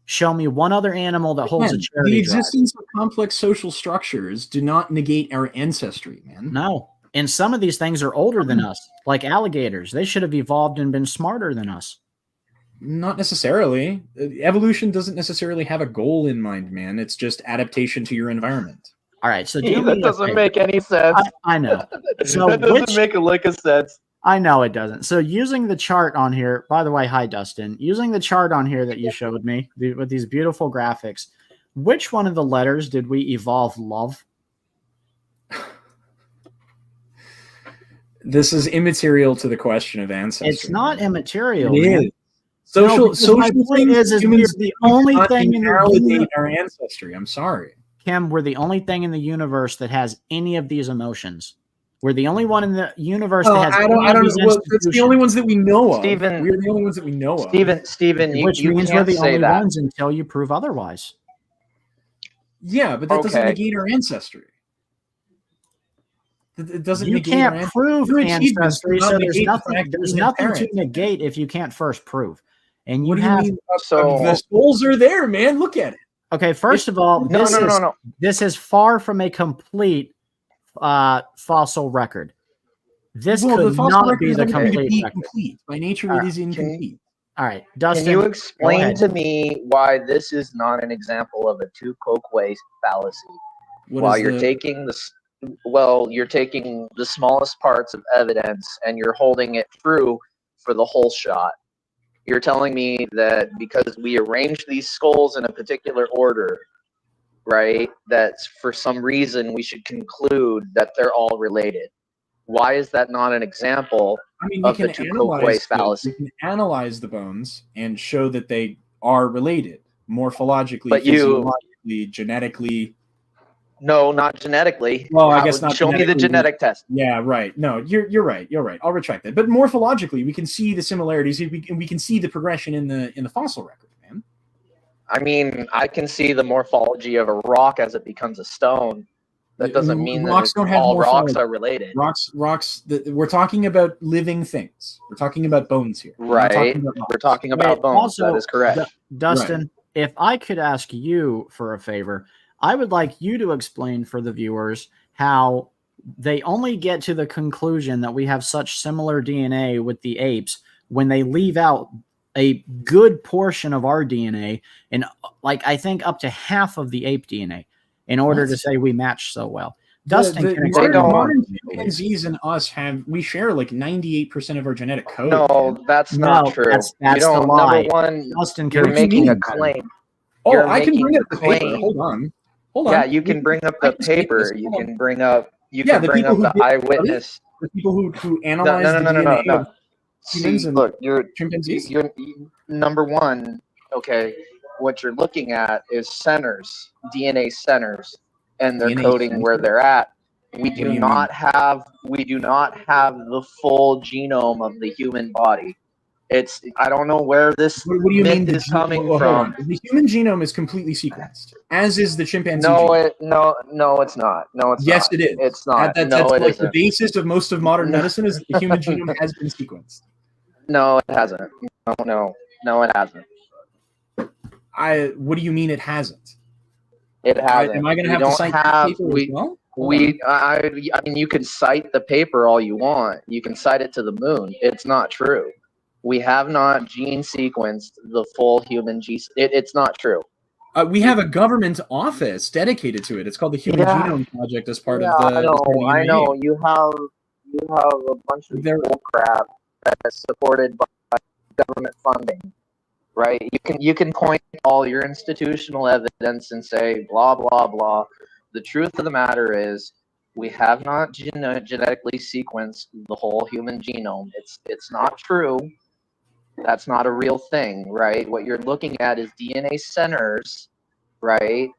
Show me one other animal that holds a charity The existence of complex social structures do not negate our ancestry, man. No. And some of these things are older than us, like alligators. They should have evolved and been smarter than us. Not necessarily. Evolution doesn't necessarily have a goal in mind, man. It's just adaptation to your environment. All right, so that doesn't make any sense. I know. So that doesn't make a lick of sense. I know it doesn't. So using the chart on here, by the way, hi, Dustin. Using the chart on here that you showed me with these beautiful graphics, which one of the letters did we evolve love? This is immaterial to the question of ancestry. It's not immaterial. It is. Social thing is we're the only thing in validate our ancestry. I'm sorry. Kim, we're the only thing in the universe that has any of these emotions. We're the only one in the universe that has I don't know. Well, it's the only ones that we know of. Steven, we're the only ones that we know of. Steven, which means we're the only ones until you prove otherwise. Yeah, but that doesn't negate our ancestry. It doesn't. You can't prove ancestry, so there's nothing to negate if you can't first prove. And you have so the skulls are there, man. Look at it. Okay, first of all, this is far from a complete fossil record. This could not be the complete record. By nature, it is incomplete. All right, Dustin. Can you explain to me why this is not an example of a two-coke-waste fallacy? While you're taking you're taking the smallest parts of evidence and you're holding it through for the whole shot. You're telling me that because we arrange these skulls in a particular order, right, that for some reason we should conclude that they're all related. Why is that not an example of the two-coke-waste fallacy? You can analyze the bones and show that they are related morphologically, physiologically, genetically. No, not genetically. Well, I guess not. Show me the genetic test. Yeah, right. No, you're right. You're right. I'll retract that. But morphologically, we can see the similarities. We can see the progression in the fossil record, man. I mean, I can see the morphology of a rock as it becomes a stone. That doesn't mean rocks that don't have all morphology. rocks are related. Rocks. We're talking about living things. We're talking about bones here. Right. We're talking about bones. Also, that is correct. Dustin, Right. if I could ask you for a favor, I would like you to explain for the viewers how they only get to the conclusion that we have such similar DNA with the apes when they leave out a good portion of our DNA and, like, I think up to half of the ape DNA in order to say we match so well. Dustin, modern chimpanzees and us we share like 98% of our genetic code. No, that's not true. That's you don't, the lie. Number one, Dustin, you're making a claim. Oh, I can bring up the paper. Hold on. Yeah, you can bring up the paper. You can bring up. You can bring up the eyewitness. The people who analyze the DNA of humans and chimpanzees. You're number one. Okay, what you're looking at is centers, DNA centers, and they're coding where they're at. We do not have the full genome of the human body. I don't know where this myth is coming from. The human genome is completely sequenced, as is the chimpanzee genome. No, it's not. No, it's yes, not. It is. It's not. That's like the basis of most of modern medicine is that the human genome has been sequenced. No, it hasn't. No, it hasn't. What do you mean it hasn't? It hasn't. Am I going to have to cite the paper as well? I mean, you can cite the paper all you want. You can cite it to the moon. It's not true. We have not gene sequenced the full human genome. It's not true. We have a government office dedicated to it. It's called the Human Genome Project as part of the. I know. You have a bunch of bull crap that's supported by government funding, right? You can point all your institutional evidence and say blah blah blah. The truth of the matter is, we have not genetically sequenced the whole human genome. It's not true. That's not a real thing, right? What you're looking at is DNA centers, right?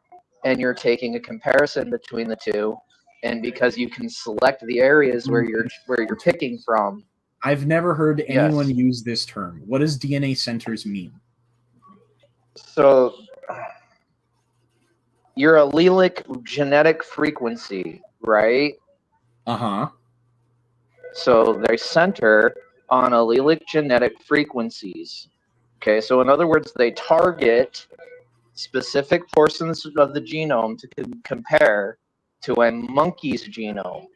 And you're taking a comparison between the two, and because you can select the areas where you're picking from. I've never heard anyone use this term. What does DNA centers mean? So, your allelic genetic frequency, right? Uh-huh. So they center on allelic genetic frequencies. Okay, so in other words, they target specific portions of the genome to compare to a monkey's genome,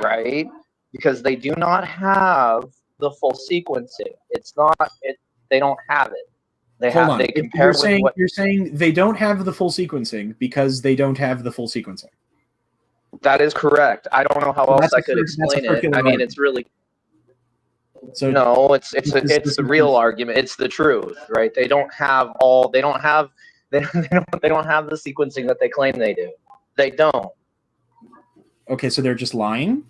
right? Because they do not have the full sequencing. They don't have it. They compare you're saying they don't have the full sequencing because they don't have the full sequencing. That is correct. I don't know how else I could explain it. I mean, it's really. So no, it's the real argument. It's the truth, right? They don't have the sequencing that they claim they do. They don't. Okay, so they're just lying?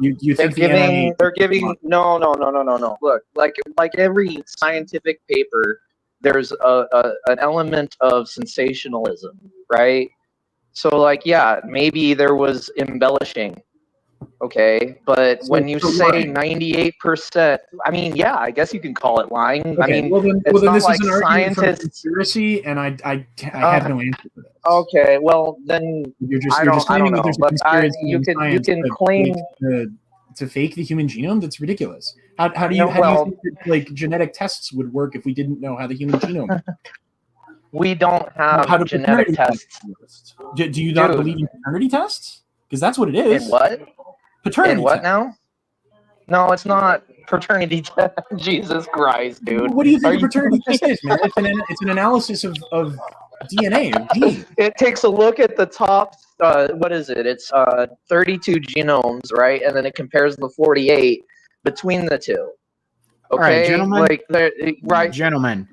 You think they're giving no. Look, like every scientific paper, there's an element of sensationalism, right? So like, yeah, maybe there was embellishing. Okay, but when you say 98%, I mean, yeah, I guess you can call it lying. Okay, I mean, it's not like scientists conspiracy, and I have no answer for this. Okay, well then you're just claiming that there's a conspiracy you can claim to fake the human genome. That's ridiculous. How do you think that, like, genetic tests would work if we didn't know how the human genome? We don't have genetic tests. Do you not believe in paternity tests? Because that's what it is. In what? Paternity in what now? No, it's not paternity test. Jesus Christ, dude. What do you think a paternity test is, man? It's an analysis of DNA, of genes. It takes a look at the top, what is it? It's 32 genomes, right? And then it compares the 48 between the two. Okay, all right, gentlemen. Right. Gentlemen,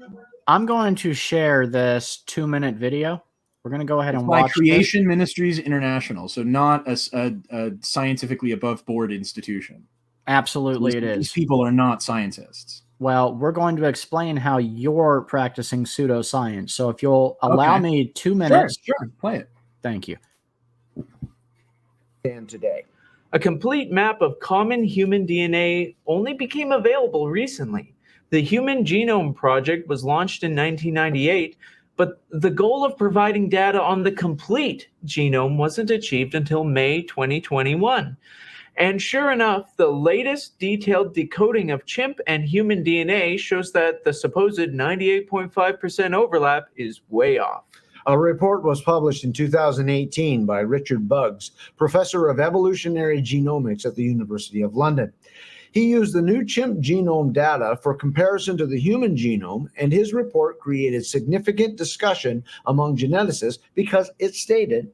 I'm going to share this 2-minute video. We're going to go ahead and watch Creation Ministries International, so not a scientifically above board institution. Absolutely, it is. These people are not scientists. Well, we're going to explain how you're practicing pseudoscience. So if you'll allow me 2 minutes. Sure, play it. Thank you. And today, a complete map of common human DNA only became available recently. The Human Genome Project was launched in 1998, but the goal of providing data on the complete genome wasn't achieved until May 2021. And sure enough, the latest detailed decoding of chimp and human DNA shows that the supposed 98.5% overlap is way off. A report was published in 2018 by Richard Buggs, professor of evolutionary genomics at the University of London. He used the new chimp genome data for comparison to the human genome, and his report created significant discussion among geneticists because it stated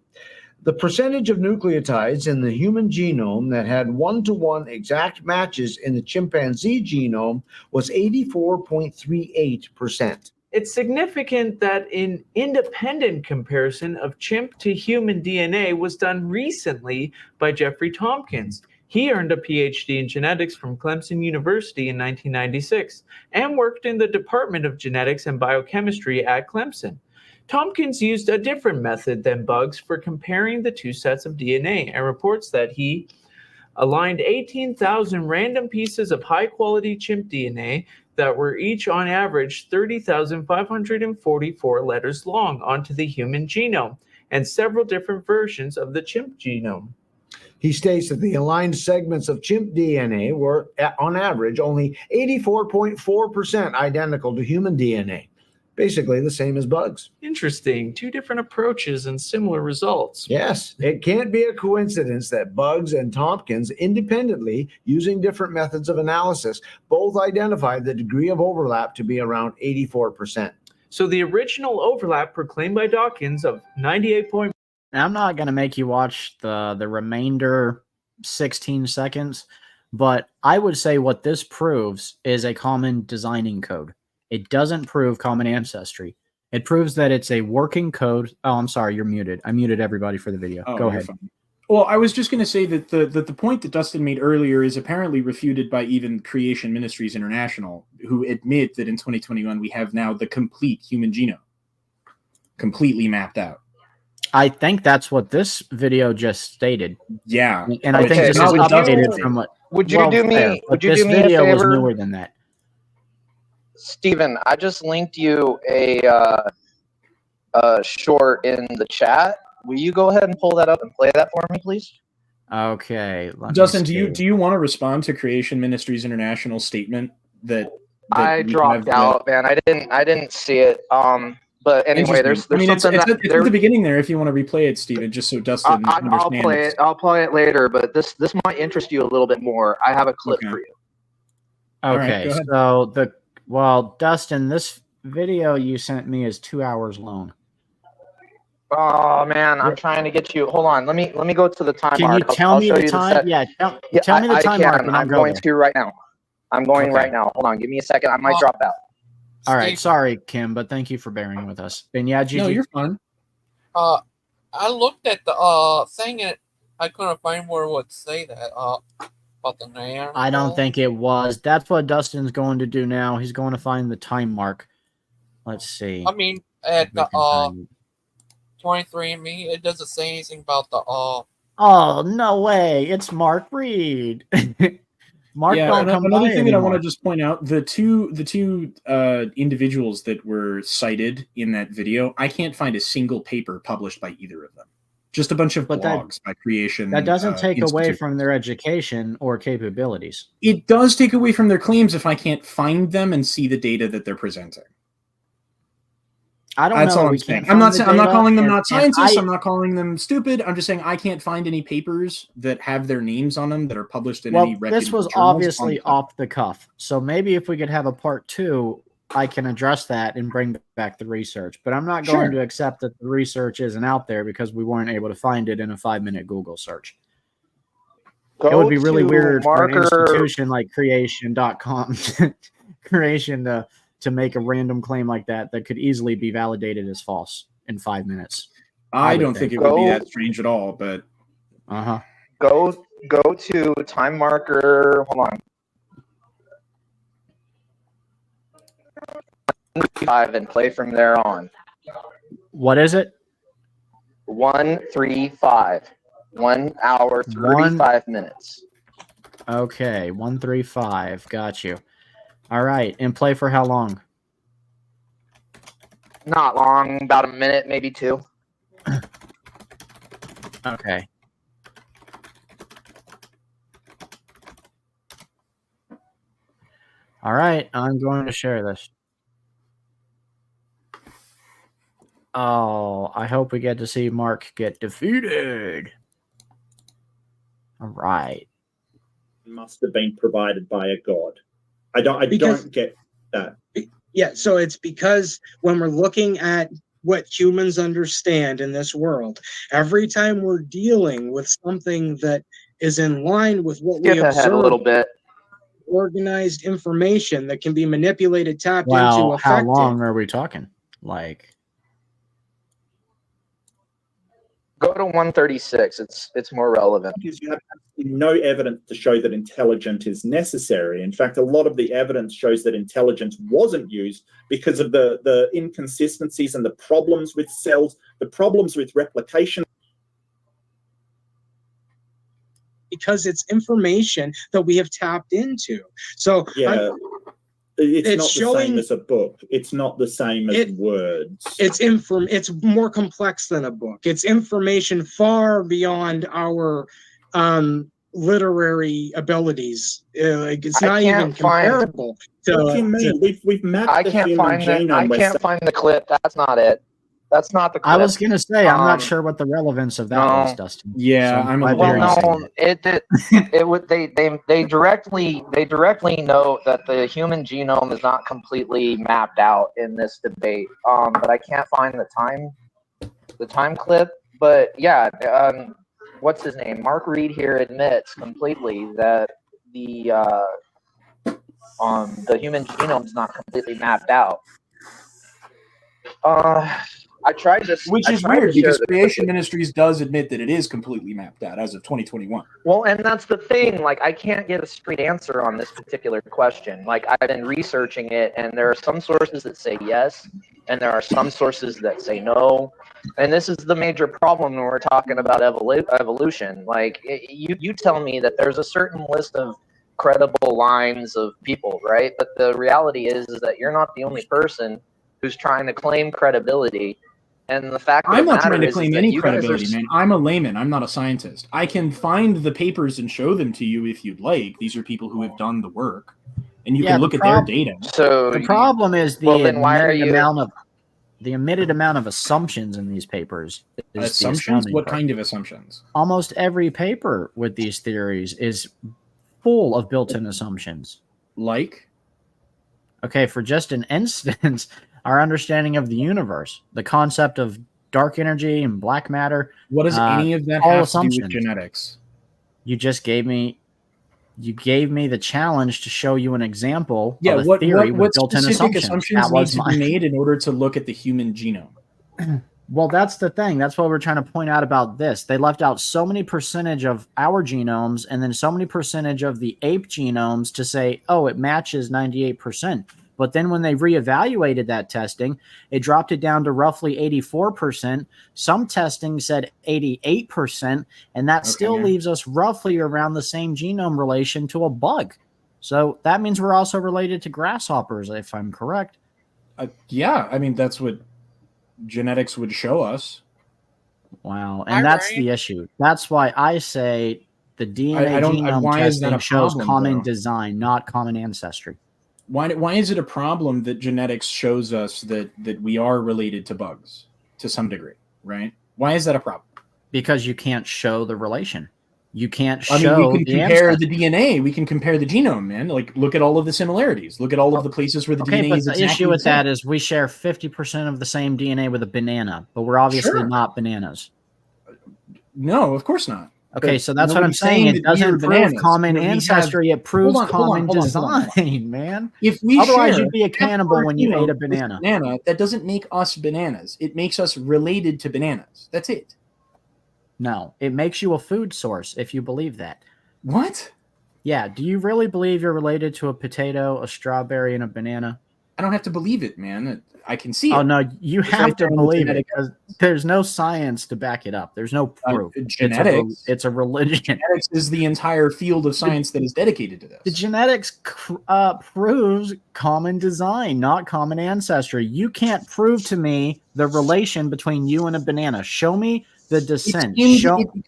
the percentage of nucleotides in the human genome that had 1-to-1 exact matches in the chimpanzee genome was 84.38%. It's significant that an independent comparison of chimp to human DNA was done recently by Jeffrey Tompkins. He earned a PhD in genetics from Clemson University in 1996 and worked in the Department of Genetics and Biochemistry at Clemson. Tompkins used a different method than Buggs for comparing the two sets of DNA and reports that he aligned 18,000 random pieces of high-quality chimp DNA that were each on average 30,544 letters long onto the human genome and several different versions of the chimp genome. He states that the aligned segments of chimp DNA were, on average, only 84.4% identical to human DNA. Basically the same as Buggs. Interesting. Two different approaches and similar results. Yes, it can't be a coincidence that Buggs and Tompkins, independently, using different methods of analysis, both identified the degree of overlap to be around 84%. So the original overlap proclaimed by Dawkins of 98. Now, I'm not going to make you watch the remainder 16 seconds, but I would say what this proves is a common designing code. It doesn't prove common ancestry. It proves that it's a working code. Oh, I'm sorry, you're muted. I muted everybody for the video. Go ahead. Fine. Well, I was just going to say that the point that Dustin made earlier is apparently refuted by even Creation Ministries International, who admit that in 2021 we have now the complete human genome, completely mapped out. I think that's what this video just stated. Yeah, and I think this is updated from what. Would you do me? Would you do me a video favor? was newer than that. Steven, I just linked you a short in the chat. Will you go ahead and pull that up and play that for me, please? Okay. Justin, do you want to respond to Creation Ministries International statement that I dropped out, man. I didn't see it. But anyway, there's something it's at the beginning there. If you want to replay it, Steven, just so Dustin understands. I'll play it later. But this might interest you a little bit more. I have a clip for you. Okay, right, so Dustin, this video you sent me is 2 hours long. Oh man, I'm trying to get you. Hold on, let me go to the time mark. Can you tell me the time? Tell me the time mark. I'm going to right now. I'm going right now. Hold on, give me a second. I might drop out. All right, sorry, Kim, but thank you for bearing with us. And yeah, Gigi. No, you're fine. I looked at the thing and I couldn't find where it would say that about the name. I don't think it was. That's what Dustin's going to do now. He's going to find the time mark. Let's see. I mean, at the 23andMe, it doesn't say anything about the Oh no way! It's Mark Reed. Mark, another thing that I want to just point out: the two individuals that were cited in that video, I can't find a single paper published by either of them. Just a bunch of blogs by Creation. That doesn't take away from their education or capabilities. It does take away from their claims if I can't find them and see the data that they're presenting. I don't That's know. all I'm saying. I'm not calling them not scientists. I'm not calling them stupid. I'm just saying I can't find any papers that have their names on them that are published in any reputable this was journals obviously off the cuff. So maybe if we could have a part 2, I can address that and bring back the research. But I'm not going to accept that the research isn't out there because we weren't able to find it in a 5-minute Google search. It would be really weird for an institution like creation.com to make a random claim like that that could easily be validated as false in 5 minutes. I don't think it would be that strange at all, but go to time marker. Hold on. 135 and play from there on. What is it? 135. 1 hour 35 minutes. Okay, 135. Got you. All right, and play for how long? Not long, about a minute, maybe 2. Okay. All right, I'm going to share this. Oh, I hope we get to see Mark get defeated. All right. Must have been provided by a god. I don't get that. Yeah, so it's because when we're looking at what humans understand in this world, every time we're dealing with something that is in line with what we Skip ahead observe, a little bit. organized information that can be manipulated, tapped into, Well, how affected. long are we talking? Like, Go to 136. It's more relevant. Because you have no evidence to show that intelligence is necessary. In fact, a lot of the evidence shows that intelligence wasn't used because of the inconsistencies and the problems with cells, the problems with replication. Because it's information that we have tapped into. So yeah, it's not showing, the same as a book. It's not the same as words. It's more complex than a book. It's information far beyond our literary abilities. Like it's not even comparable to. What do you mean? We've mapped the human genome. I can't find the clip. That's not it. That's not the clip. I was gonna say I'm not sure what the relevance of that was, Dustin. Yeah, so I'm glad well, you're no, it would they directly note that the human genome is not completely mapped out in this debate. But I can't find the time clip. But yeah, what's his name? Mark Reed here admits completely that the human genome is not completely mapped out. I tried to, which is weird because Creation Ministries does admit that it is completely mapped out as of 2021. Well, and that's the thing. Like, I can't get a straight answer on this particular question. Like, I've been researching it, and there are some sources that say yes, and there are some sources that say no. And this is the major problem when we're talking about evolution. Like, you tell me that there's a certain list of credible lines of people, right? But the reality is that you're not the only person who's trying to claim credibility. And the fact I'm not trying to claim any credibility, man. I'm a layman. I'm not a scientist. I can find the papers and show them to you if you'd like. These are people who have done the work, and you can look at their data. So the problem is the emitted amount of assumptions in these papers. Assumptions? What kind of assumptions? Almost every paper with these theories is full of built-in assumptions. Like? Okay, for just an instance, our understanding of the universe, the concept of dark energy and black matter. What does any of that have to do with genetics? You just gave me the challenge to show you an example of a theory with built-in assumptions need to be made in order to look at the human genome? Well, that's the thing. That's what we're trying to point out about this. They left out so many percentage of our genomes and then so many percentage of the ape genomes to say, oh, it matches 98%. But then when they reevaluated that testing, it dropped it down to roughly 84%. Some testing said 88%, and that still leaves us roughly around the same genome relation to a bug. So that means we're also related to grasshoppers, if I'm correct. Yeah, I mean, that's what genetics would show us. Wow, and that's the issue. That's why I say the DNA genome testing shows common design, not common ancestry. Why is it a problem that genetics shows us that we are related to bugs to some degree, right? Why is that a problem? Because you can't show the relation. You can't show. I mean, we can compare the DNA. We can compare the genome, man. Like, look at all of the similarities. Look at all of the places where the DNA is. But the issue with that is we share 50% of the same DNA with a banana, but we're obviously not bananas. No, of course not. Okay, so that's what I'm saying. It doesn't prove common ancestry. It proves common design, man. If we otherwise, you'd be a cannibal when you ate a banana. That doesn't make us bananas. It makes us related to bananas. That's it. No, it makes you a food source if you believe that. What? Yeah. Do you really believe you're related to a potato, a strawberry, and a banana? I don't have to believe it, man. I can see it. Oh no, you It's have right to there in the believe it genetic because there's no science to back it up. There's no proof. genetics. It's a religion. Genetics is the entire field of science that is dedicated to this. The genetics proves common design, not common ancestry. You can't prove to me the relation between you and a banana. Show me the descent.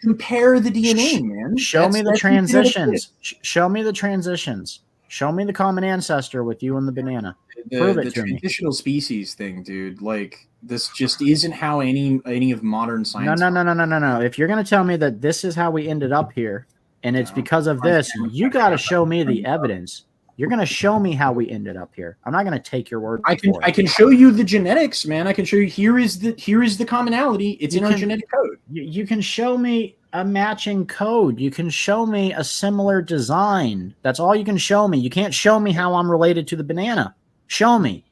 Compare the DNA, man. Show me the transitions. Show me the transitions. Show me the common ancestor with you and the banana. Prove it the to me. transitional species thing, dude. Like, this just isn't how any of modern science. No. If you're gonna tell me that this is how we ended up here, and it's because of this, you got to show me the evidence. You're gonna show me how we ended up here. I'm not gonna take your word for it. I can show you the genetics, man. I can show you here is the commonality. It's in our genetic code. You can show me a matching code. You can show me a similar design. That's all you can show me. You can't show me how I'm related to the banana. Show me.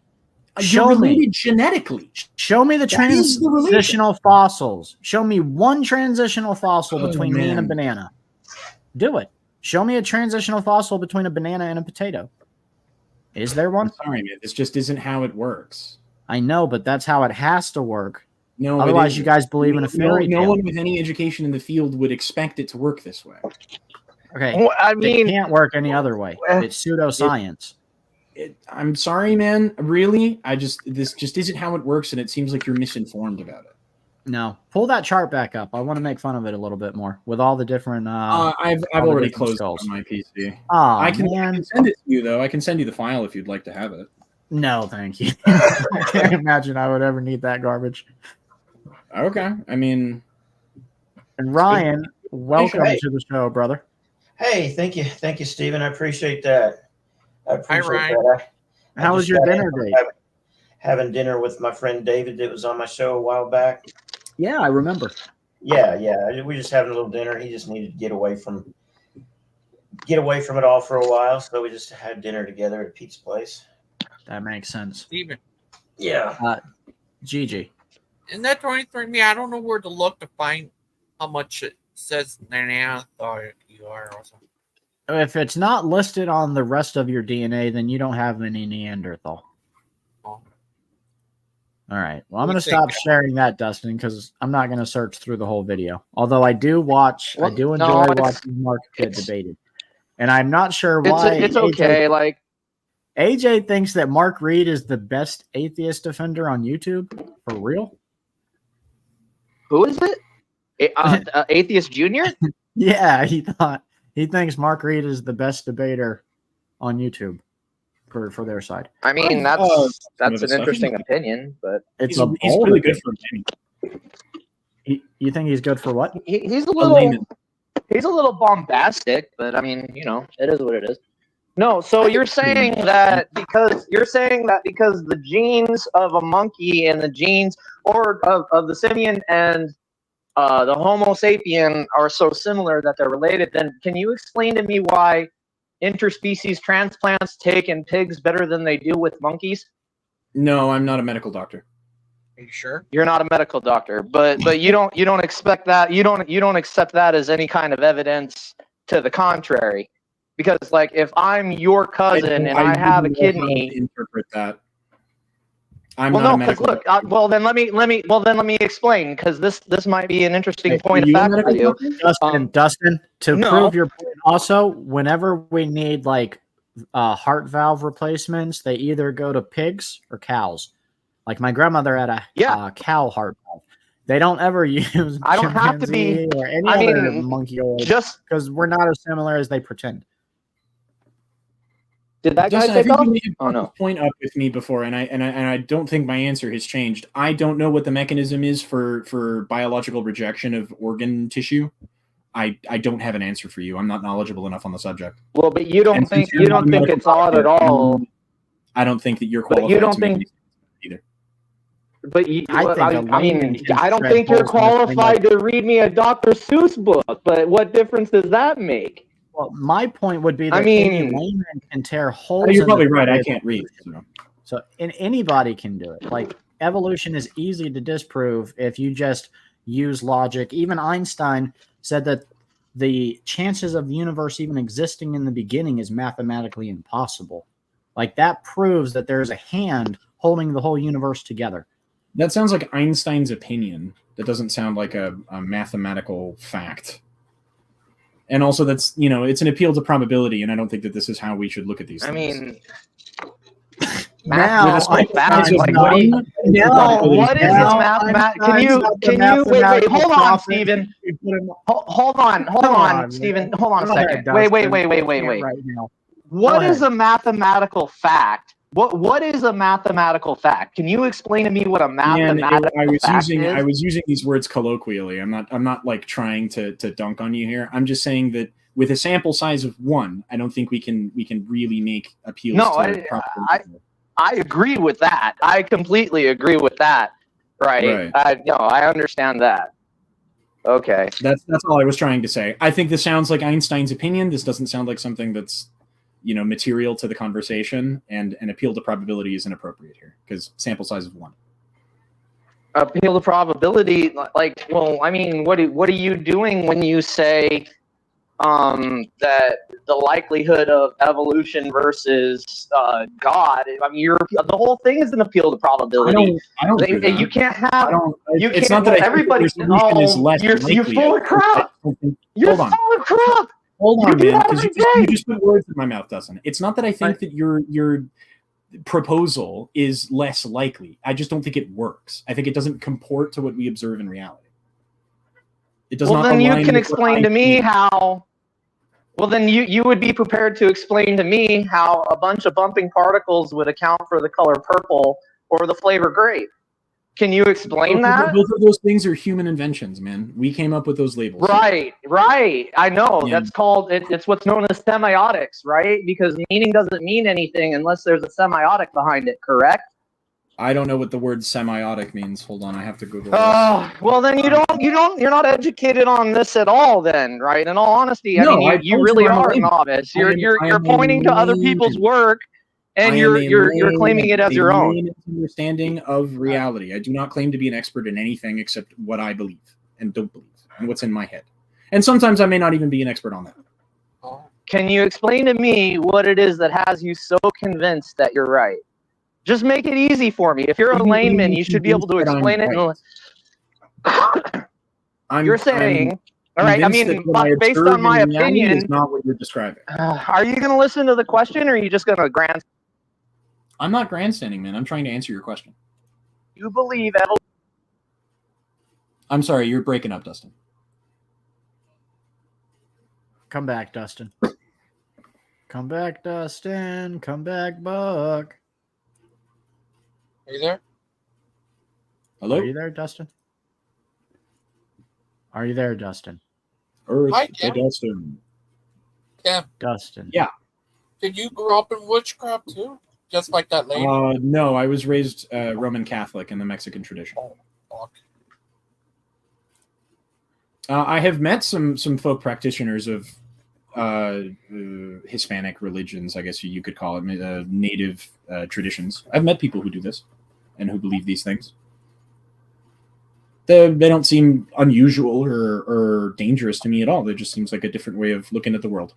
You're related genetically. Show me the transitional fossils. Show me one transitional fossil between me and a banana. Do it. Show me a transitional fossil between a banana and a potato. Is there one? I'm sorry, man. This just isn't how it works. I know, but that's how it has to work. No, otherwise you guys believe in a fairy tale. No one with any education in the field would expect it to work this way. Okay. Well, I mean, it can't work any other way. It's pseudoscience. I'm sorry, man. Really? This just isn't how it works, and it seems like you're misinformed about it. No. Pull that chart back up. I want to make fun of it a little bit more with all the different I've already closed on my PC. I can send it to you though. I can send you the file if you'd like to have it. No, thank you. I can't imagine I would ever need that garbage. Okay. I mean, and Ryan, welcome to the show, brother. Hey, thank you, Stephen. I appreciate that. Hi, Ryan. How was your dinner date? Having dinner with my friend David that was on my show a while back. Yeah, I remember. Yeah. We're just having a little dinner. He just needed to get away from it all for a while, so we just had dinner together at a pizza place. That makes sense. Steven. Yeah. Gigi. In that 23andMe, I don't know where to look to find how much it says Neanderthal you are or something. If it's not listed on the rest of your DNA, then you don't have any Neanderthal. Oh. All right. Well, I'm going to stop sharing that, Dustin, because I'm not going to search through the whole video. Although I do enjoy watching Mark get debated. And I'm not sure why. It's okay. Like, AJ thinks that Mark Reed is the best atheist defender on YouTube. For real? Who is it? Atheist Junior? Yeah, he thinks Mark Reed is the best debater on YouTube for their side. I mean, that's an interesting opinion, but he's really good for me. You think he's good for what? He's a little bombastic, but I mean, it is what it is. No, so you're saying that because the genes of a monkey and the genes of the simian and the Homo sapien are so similar that they're related, then can you explain to me why interspecies transplants take in pigs better than they do with monkeys? No, I'm not a medical doctor. Are you sure? You're not a medical doctor, but you don't expect that you don't accept that as any kind of evidence to the contrary. Because, like, if I'm your cousin and I have a kidney, interpret that. Well, then let me explain, because this might be an interesting point of fact for you. Dustin, to prove your point, also, whenever we need like heart valve replacements, they either go to pigs or cows. Like my grandmother had a cow heart valve. They don't ever use. I don't have to be or any other monkey, just because we're not as similar as they pretend. Did that guy take off? Oh no! Point up with me before, and I don't think my answer has changed. I don't know what the mechanism is for biological rejection of organ tissue. I don't have an answer for you. I'm not knowledgeable enough on the subject. Well, but you don't think it's odd at all. I don't think that you're qualified. But you don't think either. But I don't think you're qualified to read me a Dr. Seuss book. But what difference does that make? Well, my point would be that any layman can tear holes. You're probably right. I can't read. So anybody can do it. Like evolution is easy to disprove if you just use logic. Even Einstein said that the chances of the universe even existing in the beginning is mathematically impossible. Like, that proves that there's a hand holding the whole universe together. That sounds like Einstein's opinion. That doesn't sound like a mathematical fact. And also, that's, it's an appeal to probability, and I don't think that this is how we should look at these things. I mean, Now, what is this mathematical? Can you wait? Hold on, Stephen. Hold on, Stephen. Hold on a second. Wait. Right now. What is a mathematical fact? What is a mathematical fact? Can you explain to me what a mathematical fact is? I was using these words colloquially. I'm not like trying to dunk on you here. I'm just saying that with a sample size of 1, I don't think we can really make appeals. No, I agree with that. I completely agree with that. Right. I understand that. Okay. That's all I was trying to say. I think this sounds like Einstein's opinion. This doesn't sound like something that's material to the conversation, and an appeal to probability is inappropriate here because sample size of 1. Appeal to probability, like, well, I mean, what are you doing when you say that the likelihood of evolution versus God? I mean, the whole thing is an appeal to probability. I don't do that. You can't have. It's not that everybody is less likely. You're full of crap. You're full of crap. Hold on, man, because you just put words in my mouth, Dustin. It's not that I think that your proposal is less likely. I just don't think it works. I think it doesn't comport to what we observe in reality. It does not. Well, then you can explain to me how. Well, then you would be prepared to explain to me how a bunch of bumping particles would account for the color purple or the flavor grape. Can you explain that? Both of those things are human inventions, man. We came up with those labels. Right. I know. Yeah. That's called, it's what's known as semiotics, right? Because meaning doesn't mean anything unless there's a semiotic behind it, correct? I don't know what the word semiotic means. Hold on, I have to Google this. Well, then you're not educated on this at all then, right? In all honesty, you really are a novice. You're pointing to other people's work. And you're claiming it as your own understanding of reality. I do not claim to be an expert in anything except what I believe and don't believe and what's in my head. And sometimes I may not even be an expert on that. Can you explain to me what it is that has you so convinced that you're right? Just make it easy for me. If you're a layman, you should be able to explain it. You're saying, all right, I mean, based on my opinion, is not what you're describing. Are you going to listen to the question, or are you just going to grant? I'm not grandstanding, man. I'm trying to answer your question. You believe evolution? I'm sorry, you're breaking up, Dustin. Come back, Dustin. Come back, Dustin. Come back, Buck. Are you there? Hello? Are you there, Dustin? Are you there, Dustin? Hi, Kim. Dustin. Kim. Dustin. Yeah. Did you grow up in witchcraft too? Just like that lady? No, I was raised Roman Catholic in the Mexican tradition. Oh, fuck. I have met some folk practitioners of Hispanic religions, I guess you could call it, native traditions. I've met people who do this and who believe these things. They don't seem unusual or dangerous to me at all. It just seems like a different way of looking at the world.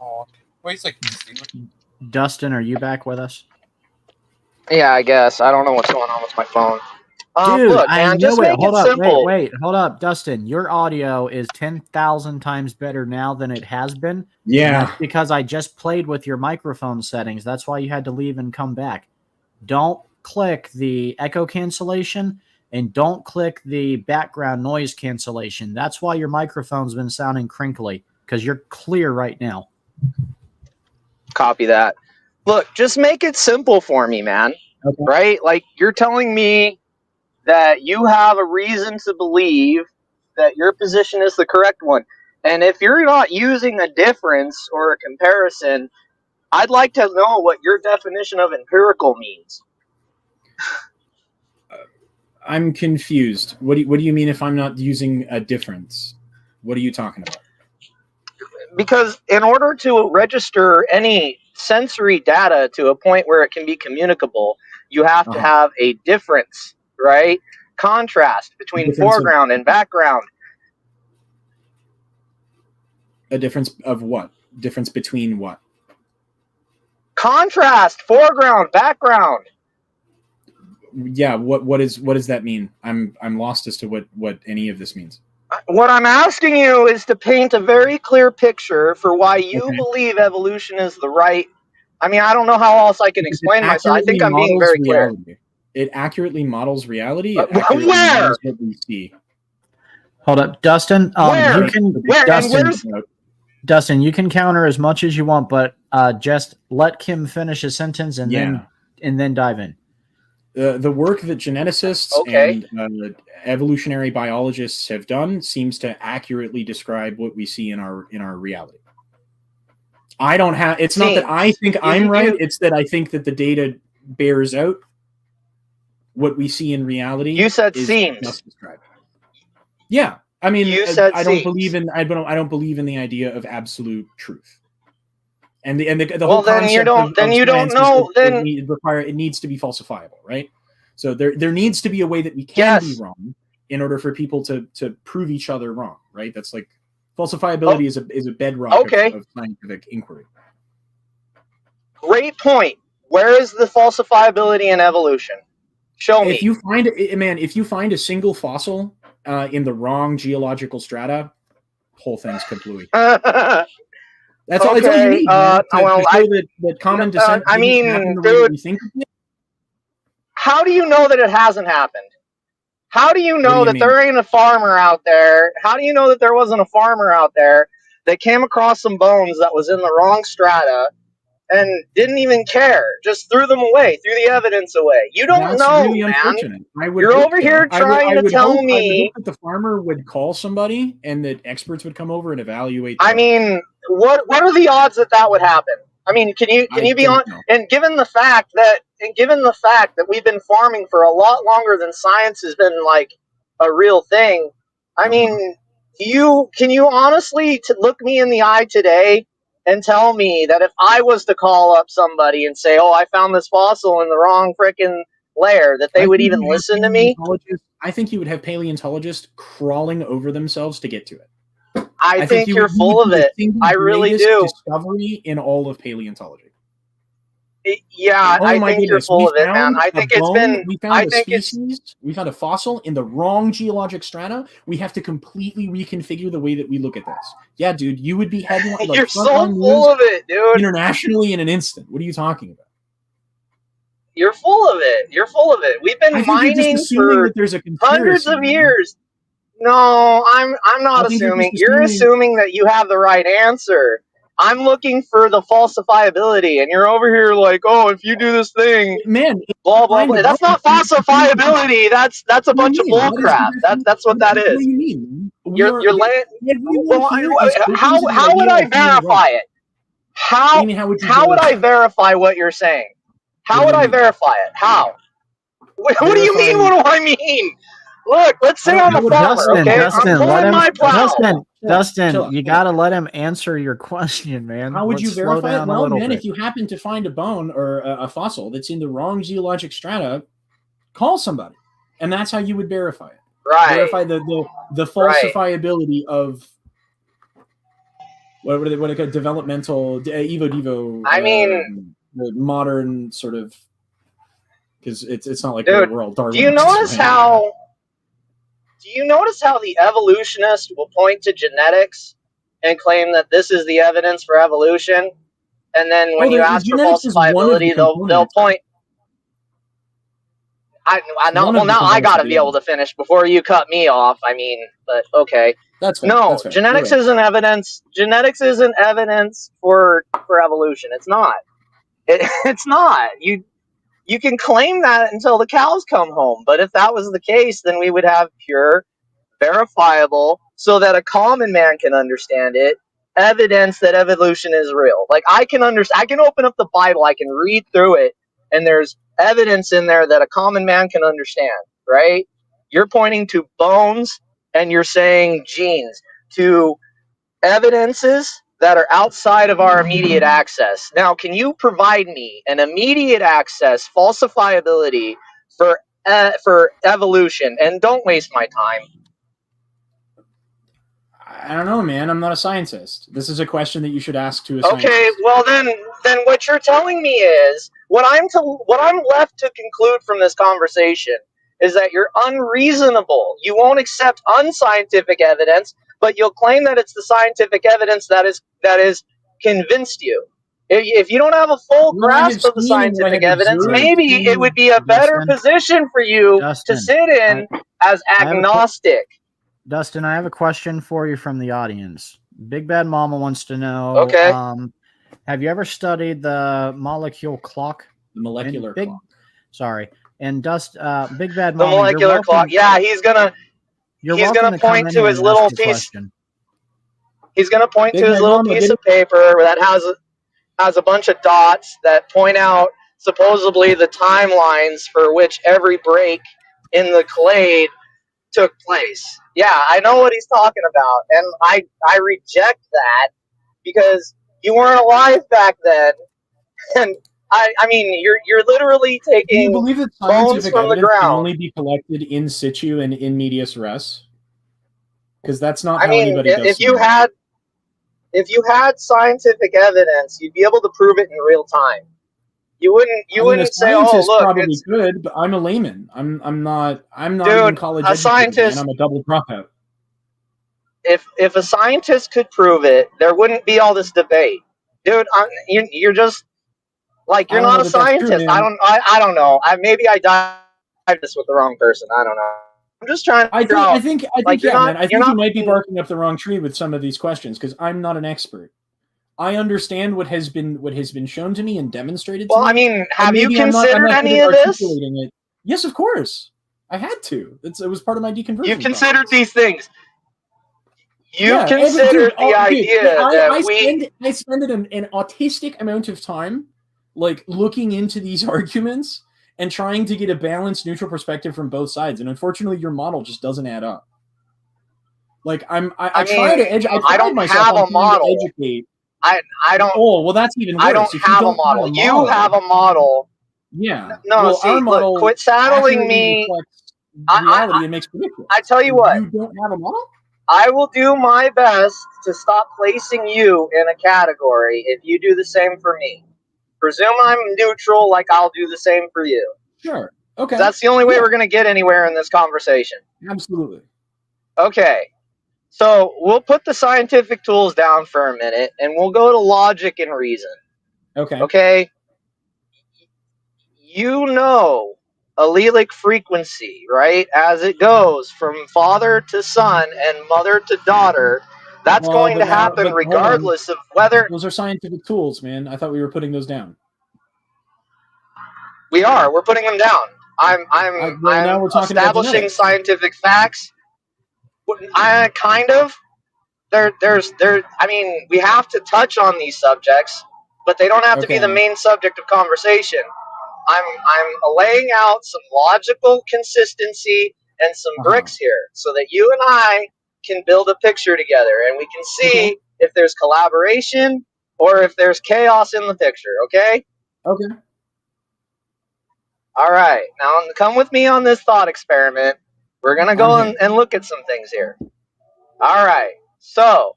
Oh, wait a second. Dustin, are you back with us? Yeah, I guess. I don't know what's going on with my phone. Dude, look, man, just make it simple. Wait, hold up, Dustin. Your audio is 10,000 times better now than it has been. Yeah. That's because I just played with your microphone settings. That's why you had to leave and come back. Don't click the echo cancellation and don't click the background noise cancellation. That's why your microphone's been sounding crinkly, because you're clear right now. Copy that. Look, just make it simple for me, man. Okay. Right? Like, you're telling me that you have a reason to believe that your position is the correct one. And if you're not using a difference or a comparison, I'd like to know what your definition of empirical means. I'm confused. What do you mean if I'm not using a difference? What are you talking about? Because in order to register any sensory data to a point where it can be communicable, you have to have a difference, right? Contrast between foreground and background. A difference of what? Difference between what? Contrast, foreground, background. Yeah, what does that mean? I'm lost as to what any of this means. What I'm asking you is to paint a very clear picture for why you believe evolution is the right. I mean, I don't know how else I can explain myself. I think I'm being very clear. It accurately models reality. It accurately models what we see. Hold up, Dustin. Where? You can Where? Dustin, you can counter as much as you want, but just let Kim finish a sentence and then dive in. The work that geneticists and evolutionary biologists have done seems to accurately describe what we see in our reality. I don't have. It's not that I think I'm right. It's that I think that the data bears out what we see in reality. You said seems. Described. Yeah, I mean, I don't believe in. I don't believe in the idea of absolute truth. And the whole then you don't. Then you don't know. Then it needs to be falsifiable, right? So there needs to be a way that we can be wrong in order for people to prove each other wrong, right? That's like falsifiability is a bedrock of scientific inquiry. Great point. Where is the falsifiability in evolution? Show me. If you find a single fossil in the wrong geological strata, whole thing's kablooey. That's all you need. To show that common descent. I mean, dude, how do you know that it hasn't happened? How do you know that there ain't a farmer out there? How do you know that there wasn't a farmer out there that came across some bones that was in the wrong strata and didn't even care, just threw them away, threw the evidence away? You don't know, really man. Unfortunate. You're over here trying to tell me. I would hope that the farmer would call somebody and that experts would come over and evaluate. I mean, what are the odds that would happen? I mean, can you be on? And given the fact that we've been farming for a lot longer than science has been like a real thing, I mean, can you honestly look me in the eye today and tell me that if I was to call up somebody and say, "Oh, I found this fossil in the wrong frickin' layer," that they would even listen to me? I think you would have paleontologists crawling over themselves to get to it. I think you're full of it. I really do. Discovery in all of paleontology. Yeah, I think you're full of it, man. I think it's been. We found a fossil in the wrong geologic strata. We have to completely reconfigure the way that we look at this. Yeah, dude, you would be headline. You're so full of it, dude. Internationally in an instant. What are you talking about? You're full of it. You're full of it. We've been mining for hundreds of years. No, I'm not assuming. You're assuming that you have the right answer. I'm looking for the falsifiability, and you're over here like, "Oh, if you do this thing, man, blah blah blah." That's not falsifiability. That's a bunch of bullcrap. That's what that is. What do you mean? You're laying. How would I verify it? How would I verify what you're saying? How would I verify it? How? What do you mean? What do I mean? Look, let's say I'm a farmer, okay? I'm pulling my plow. Dustin, you gotta let him answer your question, man. How would you verify it? Well, man, if you happen to find a bone or a fossil that's in the wrong geologic strata, call somebody, and that's how you would verify it. Right. Verify the falsifiability of what are they called? Developmental Evo. I mean, the modern sort of, because it's not like we're all Darwin. Do you notice how? Do you notice how the evolutionist will point to genetics and claim that this is the evidence for evolution, and then when you ask for falsifiability, they'll point. Now I got to be able to finish before you cut me off. I mean, but okay. That's fair. No, that's fair. genetics isn't evidence. Genetics isn't evidence for evolution. It's not. It's not. You can claim that until the cows come home. But if that was the case, then we would have pure, verifiable, so that a common man can understand it, evidence that evolution is real. Like I can open up the Bible, I can read through it, and there's evidence in there that a common man can understand, right? You're pointing to bones and you're saying genes, to evidences that are outside of our immediate access. Now, can you provide me an immediate access falsifiability for evolution? And don't waste my time. I don't know, man. I'm not a scientist. This is a question that you should ask to a scientist. Okay, well then what you're telling me is what I'm left to conclude from this conversation is that you're unreasonable. You won't accept unscientific evidence, but you'll claim that it's the scientific evidence that is convinced you. If you don't have a full grasp of the scientific evidence, maybe it would be a better position for you to sit in as agnostic. Dustin, I have a question for you from the audience. Big Bad Mama wants to know, okay. Have you ever studied the molecule clock? The molecular clock. Sorry. And Big Bad Mama, the molecular clock. Yeah, he's gonna point to his little piece. He's gonna point to his little piece of paper that has a bunch of dots that point out supposedly the timelines for which every break in the clade took place. Yeah, I know what he's talking about, and I reject that because you weren't alive back then, and I mean you're literally taking. Do you believe that scientific evidence can only be collected in situ and in medias res? Because that's not how anybody does. If you had scientific evidence, you'd be able to prove it in real time. You wouldn't say, "Oh, look, probably good," but I'm a layman. I'm not even college educated. Scientist, and I'm a double dropout. If a scientist could prove it, there wouldn't be all this debate, dude. You're just like you're not a scientist. True, I don't know. Maybe I died this with the wrong person. I don't know. I'm just trying to figure out. I think you might be barking up the wrong tree with some of these questions because I'm not an expert. I understand what has been shown to me and demonstrated. Well, to me. I mean, have you considered any of this? Yes, of course. I had to. It was part of my deconversion. You considered these things. You considered the idea that I spend an autistic amount of time, like looking into these arguments and trying to get a balanced, neutral perspective from both sides. And unfortunately, your model just doesn't add up. Like I try to educate. I don't have a model. Educate. I don't. Oh well, that's even worse. I don't have a model. You have a model. Yeah. No, well, see, look, quit saddling me. Reality makes predictions. I tell you what. You don't have a model? I will do my best to stop placing you in a category if you do the same for me. Presume I'm neutral, like I'll do the same for you. Sure. Okay. That's the only way we're going to get anywhere in this conversation. Absolutely. Okay. So we'll put the scientific tools down for a minute, and we'll go to logic and reason. Okay. Okay? You know allelic frequency, right? As it goes from father to son and mother to daughter, that's going to happen regardless of whether... Those are scientific tools, man. I thought we were putting those down. We are. We're putting them down. I'm establishing scientific facts. Kind of. I mean, we have to touch on these subjects, but they don't have to be the main subject of conversation. I'm laying out some logical consistency and some bricks here so that you and I can build a picture together and we can see if there's collaboration or if there's chaos in the picture, okay? Okay. All right. Now come with me on this thought experiment. We're going to go and look at some things here. All right. So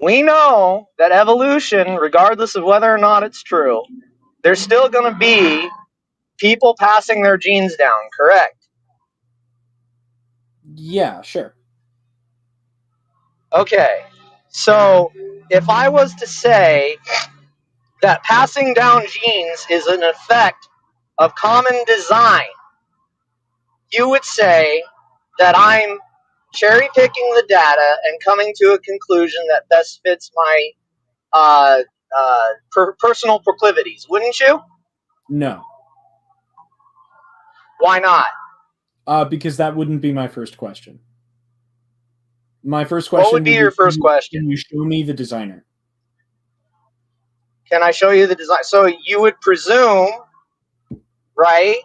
we know that evolution, regardless of whether or not it's true, there's still going to be people passing their genes down, correct? Yeah, sure. Okay. So if I was to say that passing down genes is an effect of common design, you would say that I'm cherry picking the data and coming to a conclusion that best fits my personal proclivities, wouldn't you? No. Why not? Because that wouldn't be my first question. My first question. What would be your first question? Can you show me the designer? Can I show you the design? So you would presume, right?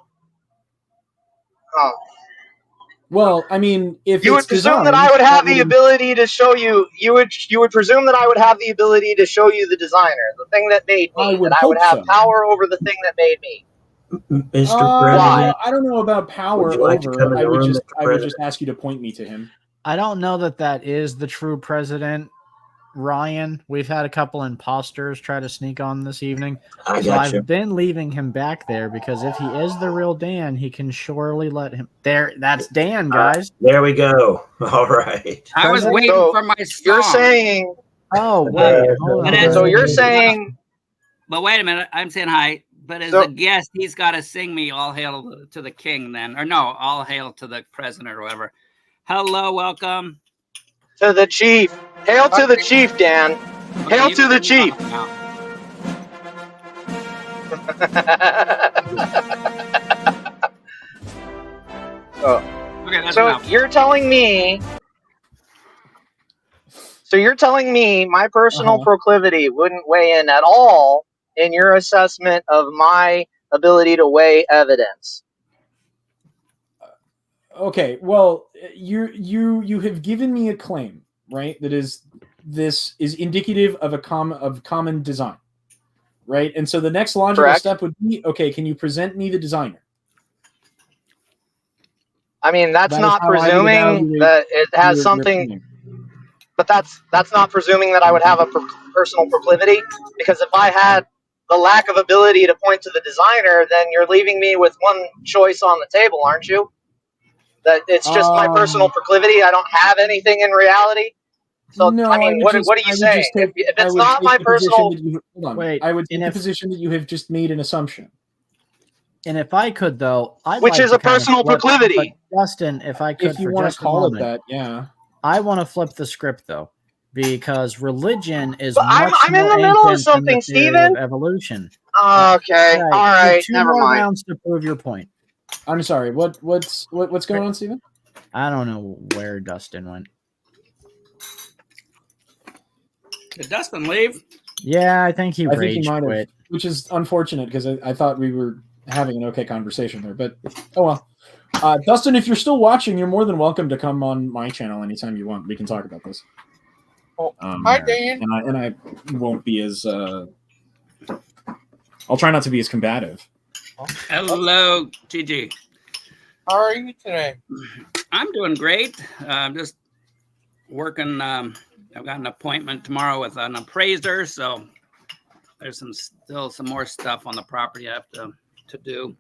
Well, I mean, if you would presume that I would have the ability to show you, you would presume that I would have the ability to show you the designer, the thing that made me, that I would have power over the thing that made me. Mr. President, I don't know about power over. I would just ask you to point me to him. I don't know that is the true president, Ryan. We've had a couple imposters try to sneak on this evening. So I've been leaving him back there because if he is the real Dan, he can surely let him there. That's Dan, guys. There we go. All right. I was waiting for my song. You're saying. Oh, wait. Hold on. So you're saying. But wait a minute. I'm saying hi. But as a guest, he's got to sing me "All Hail to the King" then. Or no, "All Hail to the President" or whatever. Hello, welcome. To the chief. Hail to the chief, Dan. Okay, Hail to the chief. So you're telling me. So you're telling me my personal proclivity wouldn't weigh in at all in your assessment of my ability to weigh evidence. Okay, well, you have given me a claim, right? This is indicative of common design, right? And so the next logical step would be, okay, can you present me the designer? I mean, that's not presuming that it has something. But that's not presuming that I would have a personal proclivity, because if I had the lack of ability to point to the designer, then you're leaving me with one choice on the table, aren't you? That it's just my personal proclivity. I don't have anything in reality. So no, I mean, what are you saying? If it's not my personal, I would take the position that you have just made an assumption. And if I could, though, which is a personal proclivity, Justin, if I could, if you want to call it that, yeah. I want to flip the script though, because religion is. I'm in the middle of something, Stephen. Evolution. Okay, all right, never mind. Rounds to prove your point. I'm sorry. What's going on, Stephen? I don't know where Dustin went. Did Dustin leave? Yeah, I think he rage quit. Which is unfortunate because I thought we were having an okay conversation there. But oh well. Dustin, if you're still watching, you're more than welcome to come on my channel anytime you want. We can talk about this. Hi, Dan. And I won't be as. I'll try not to be as combative. Hello, Gigi. How are you today? I'm doing great. I'm just working. I've got an appointment tomorrow with an appraiser, so there's still some more stuff on the property I have to do.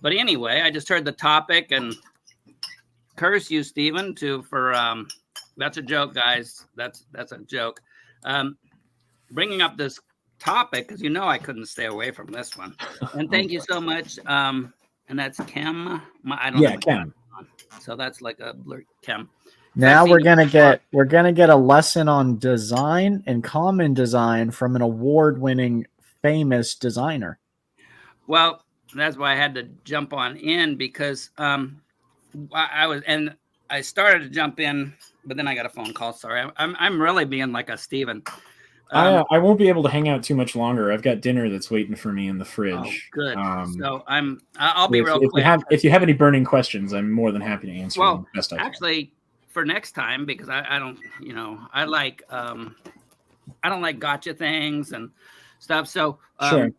But anyway, I just heard the topic and curse you, Stephen, for that's a joke, guys. That's a joke. Bringing up this topic, because I couldn't stay away from this one. And thank you so much. And that's Kim. I don't know. Kim. So that's like a blur Kim. Now we're gonna get a lesson on design and common design from an award-winning famous designer. Well, that's why I had to jump on in, because I started to jump in, but then I got a phone call. Sorry, I'm really being like a Steven. I won't be able to hang out too much longer. I've got dinner that's waiting for me in the fridge. Oh, good. So I'll be real quick. If you have any burning questions, I'm more than happy to answer them best I can. Actually, for next time, because I don't, I like I don't like gotcha things and stuff. So sure.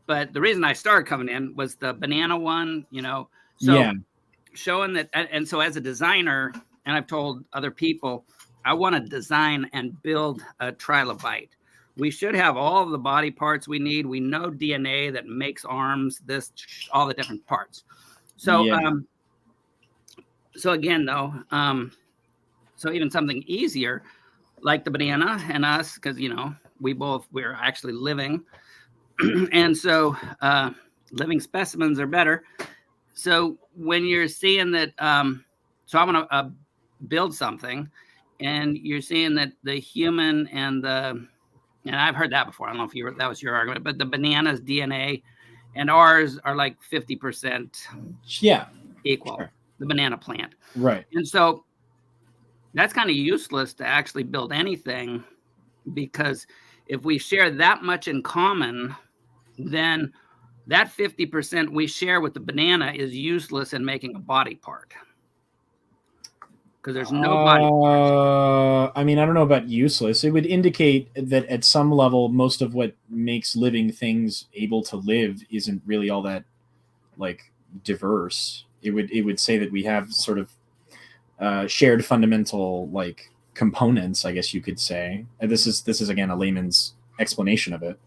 But the reason I started coming in was the banana one, So showing that, and so as a designer, and I've told other people, I want to design and build a trilobite. We should have all of the body parts we need. We know DNA that makes arms, all the different parts. So, so again, though, so even something easier like the banana and us, because, we're actually living. And so living specimens are better. So when you're seeing that, so I want to build something, and you're seeing that the human and I've heard that before. I don't know if that was your argument, but the banana's DNA and ours are like 50% equal. Sure. The banana plant. Right. And so that's kind of useless to actually build anything, because if we share that much in common, then that 50% we share with the banana is useless in making a body part. Because there's no body parts. I mean, I don't know about useless. It would indicate that at some level, most of what makes living things able to live isn't really all that diverse. It would say that we have sort of shared fundamental like components, I guess you could say. And this is again a layman's explanation of it.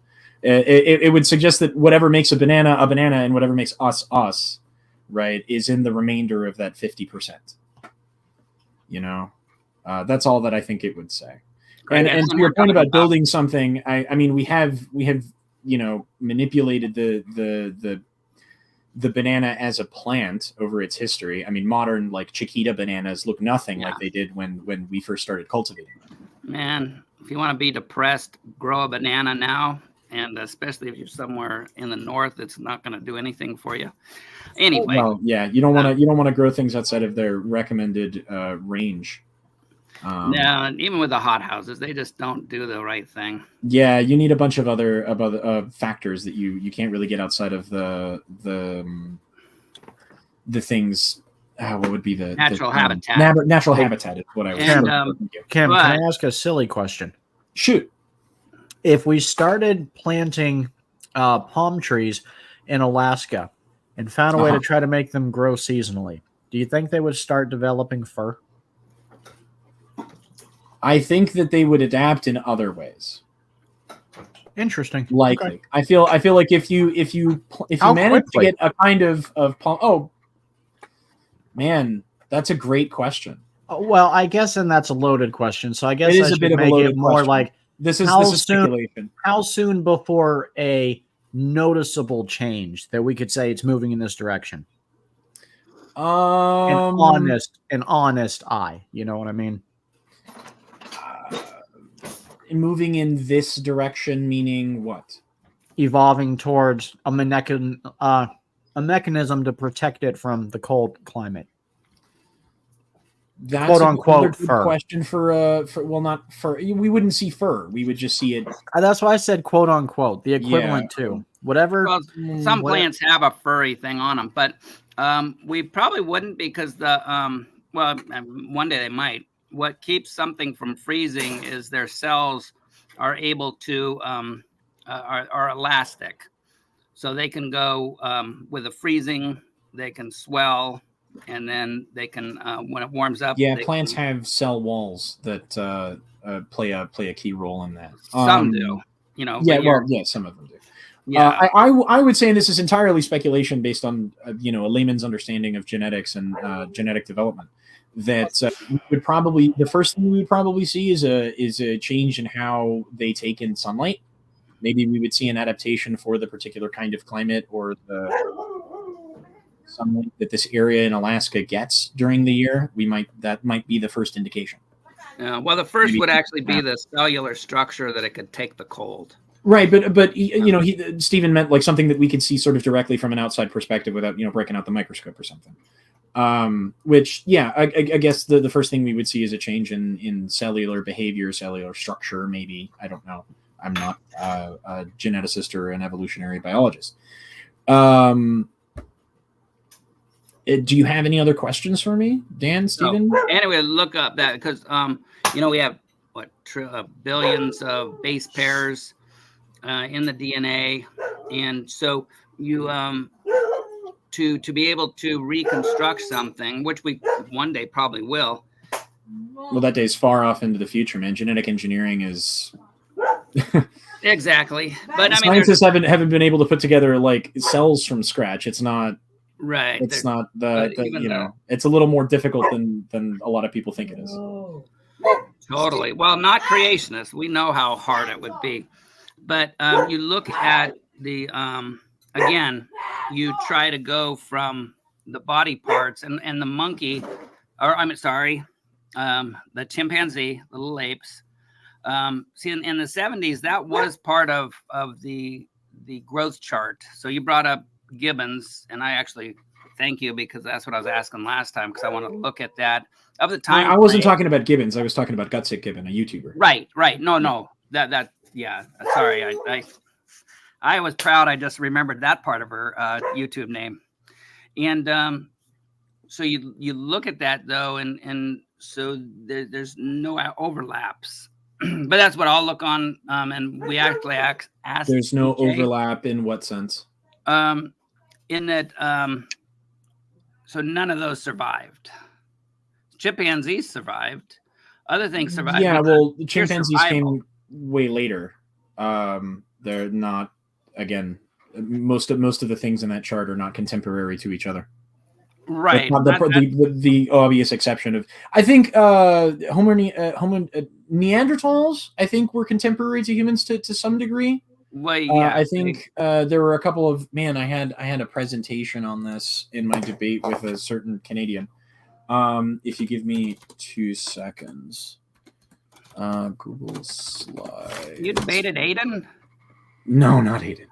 It would suggest that whatever makes a banana, and whatever makes us, right, is in the remainder of that 50%. You know, that's all that I think it would say. And to your point about building something, I mean, we have you know, manipulated the banana as a plant over its history. I mean, modern like Chiquita bananas look nothing like they did when we first started cultivating them. Man, if you want to be depressed, grow a banana now, and especially if you're somewhere in the north, it's not going to do anything for you. Anyway, well, yeah, you don't want to grow things outside of their recommended range. No, even with the hot-houses, they just don't do the right thing. Yeah, you need a bunch of other factors that you can't really get outside of the things. What would be the natural habitat? Natural habitat is what I was. Cam, can I ask a silly question? Shoot. If we started planting palm trees in Alaska and found a way to try to make them grow seasonally, do you think they would start developing fur? I think that they would adapt in other ways. Interesting. Likely. Okay. I feel like if you manage to get a kind of palm, oh man, that's a great question. Well, I guess, and that's a loaded question. So I guess it is I a bit of a make loaded it more question. like this is speculation. How soon before a noticeable change that we could say it's moving in this direction? An honest eye. You know what I mean? Moving in this direction, meaning what? Evolving towards a mechanism to protect it from the cold climate. That's quote unquote good fur. Question for well, not fur. We wouldn't see fur. We would just see it. That's why I said quote unquote, the equivalent to whatever. Well, some plants have a furry thing on them, but we probably wouldn't because the well, one day they might. What keeps something from freezing is their cells are able to are elastic, so they can go with the freezing. They can swell, and then they can when it warms up. Yeah, plants have cell walls that play a key role in that. Some do, you know. Yeah, some of them do. Yeah, I would say, and this is entirely speculation based on a layman's understanding of genetics and genetic development, that the first thing we would probably see is a change in how they take in sunlight. Maybe we would see an adaptation for the particular kind of climate or the sunlight that this area in Alaska gets during the year. That might be the first indication. Well, the first would actually be the cellular structure that it could take the cold. Right, but Stephen meant like something that we could see sort of directly from an outside perspective without breaking out the microscope or something. Which, yeah, I guess the first thing we would see is a change in cellular behavior, cellular structure, maybe. I don't know. I'm not a geneticist or an evolutionary biologist. Do you have any other questions for me, Dan, Stephen? No. Anyway, look up that because, we have, billions of base pairs in the DNA. And so you... To be able to reconstruct something, which we one day probably will. Well, that day's far off into the future, man. Genetic engineering is exactly, but scientists haven't been able to put together like cells from scratch. It's not right. It's not it's a little more difficult than a lot of people think it is. Totally. Well, not creationists. We know how hard it would be, but you look at the again, you try to go from the body parts and the monkey, or the chimpanzee, the little apes. See, in the 70s, that was part of the growth chart. So you brought up gibbons, and I actually thank you because that's what I was asking last time because I want to look at that. Of the time, I wasn't talking about gibbons. I was talking about Gutsick Gibbon, a YouTuber. Right. No. Yeah. Sorry, I was proud. I just remembered that part of her YouTube name. And so you look at that, though, and so there's no overlaps. But that's what I'll look on. And we actually asked. There's no overlap in what sense? In that, so none of those survived. chimpanzees survived. Other things survived. Yeah, but well, the sheer chimpanzees survival- came way later. They're not, again, most of the things in that chart are not contemporary to each other. Right. The obvious exception of, I think, Neanderthals, I think, were contemporary to humans to some degree. Well, yeah. I think there were a couple of, I had a presentation on this in my debate with a certain Canadian. If you give me 2 seconds, Google Slides. You debated Aiden? No, not Aiden.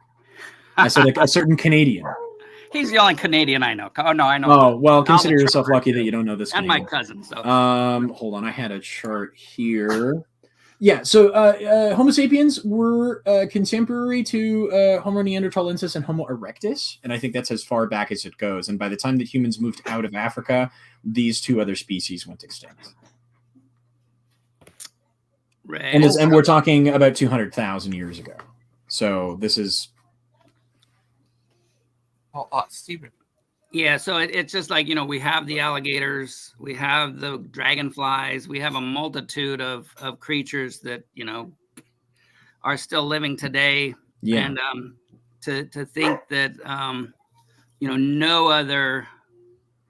I said a certain Canadian. He's the only Canadian I know. Oh no, I know. Oh well, consider yourself lucky that you don't know this. And Canadian. my cousin. So. Hold on, I had a chart here. Yeah, so Homo sapiens were contemporary to Homo neanderthalensis and Homo erectus, and I think that's as far back as it goes. And by the time that humans moved out of Africa, these 2 other species went extinct. Right. And we're talking about 200,000 years ago. So this is. Stephen. Yeah, so it's just like, we have the alligators, we have the dragonflies, we have a multitude of creatures that, are still living today. Yeah. And to think that, no other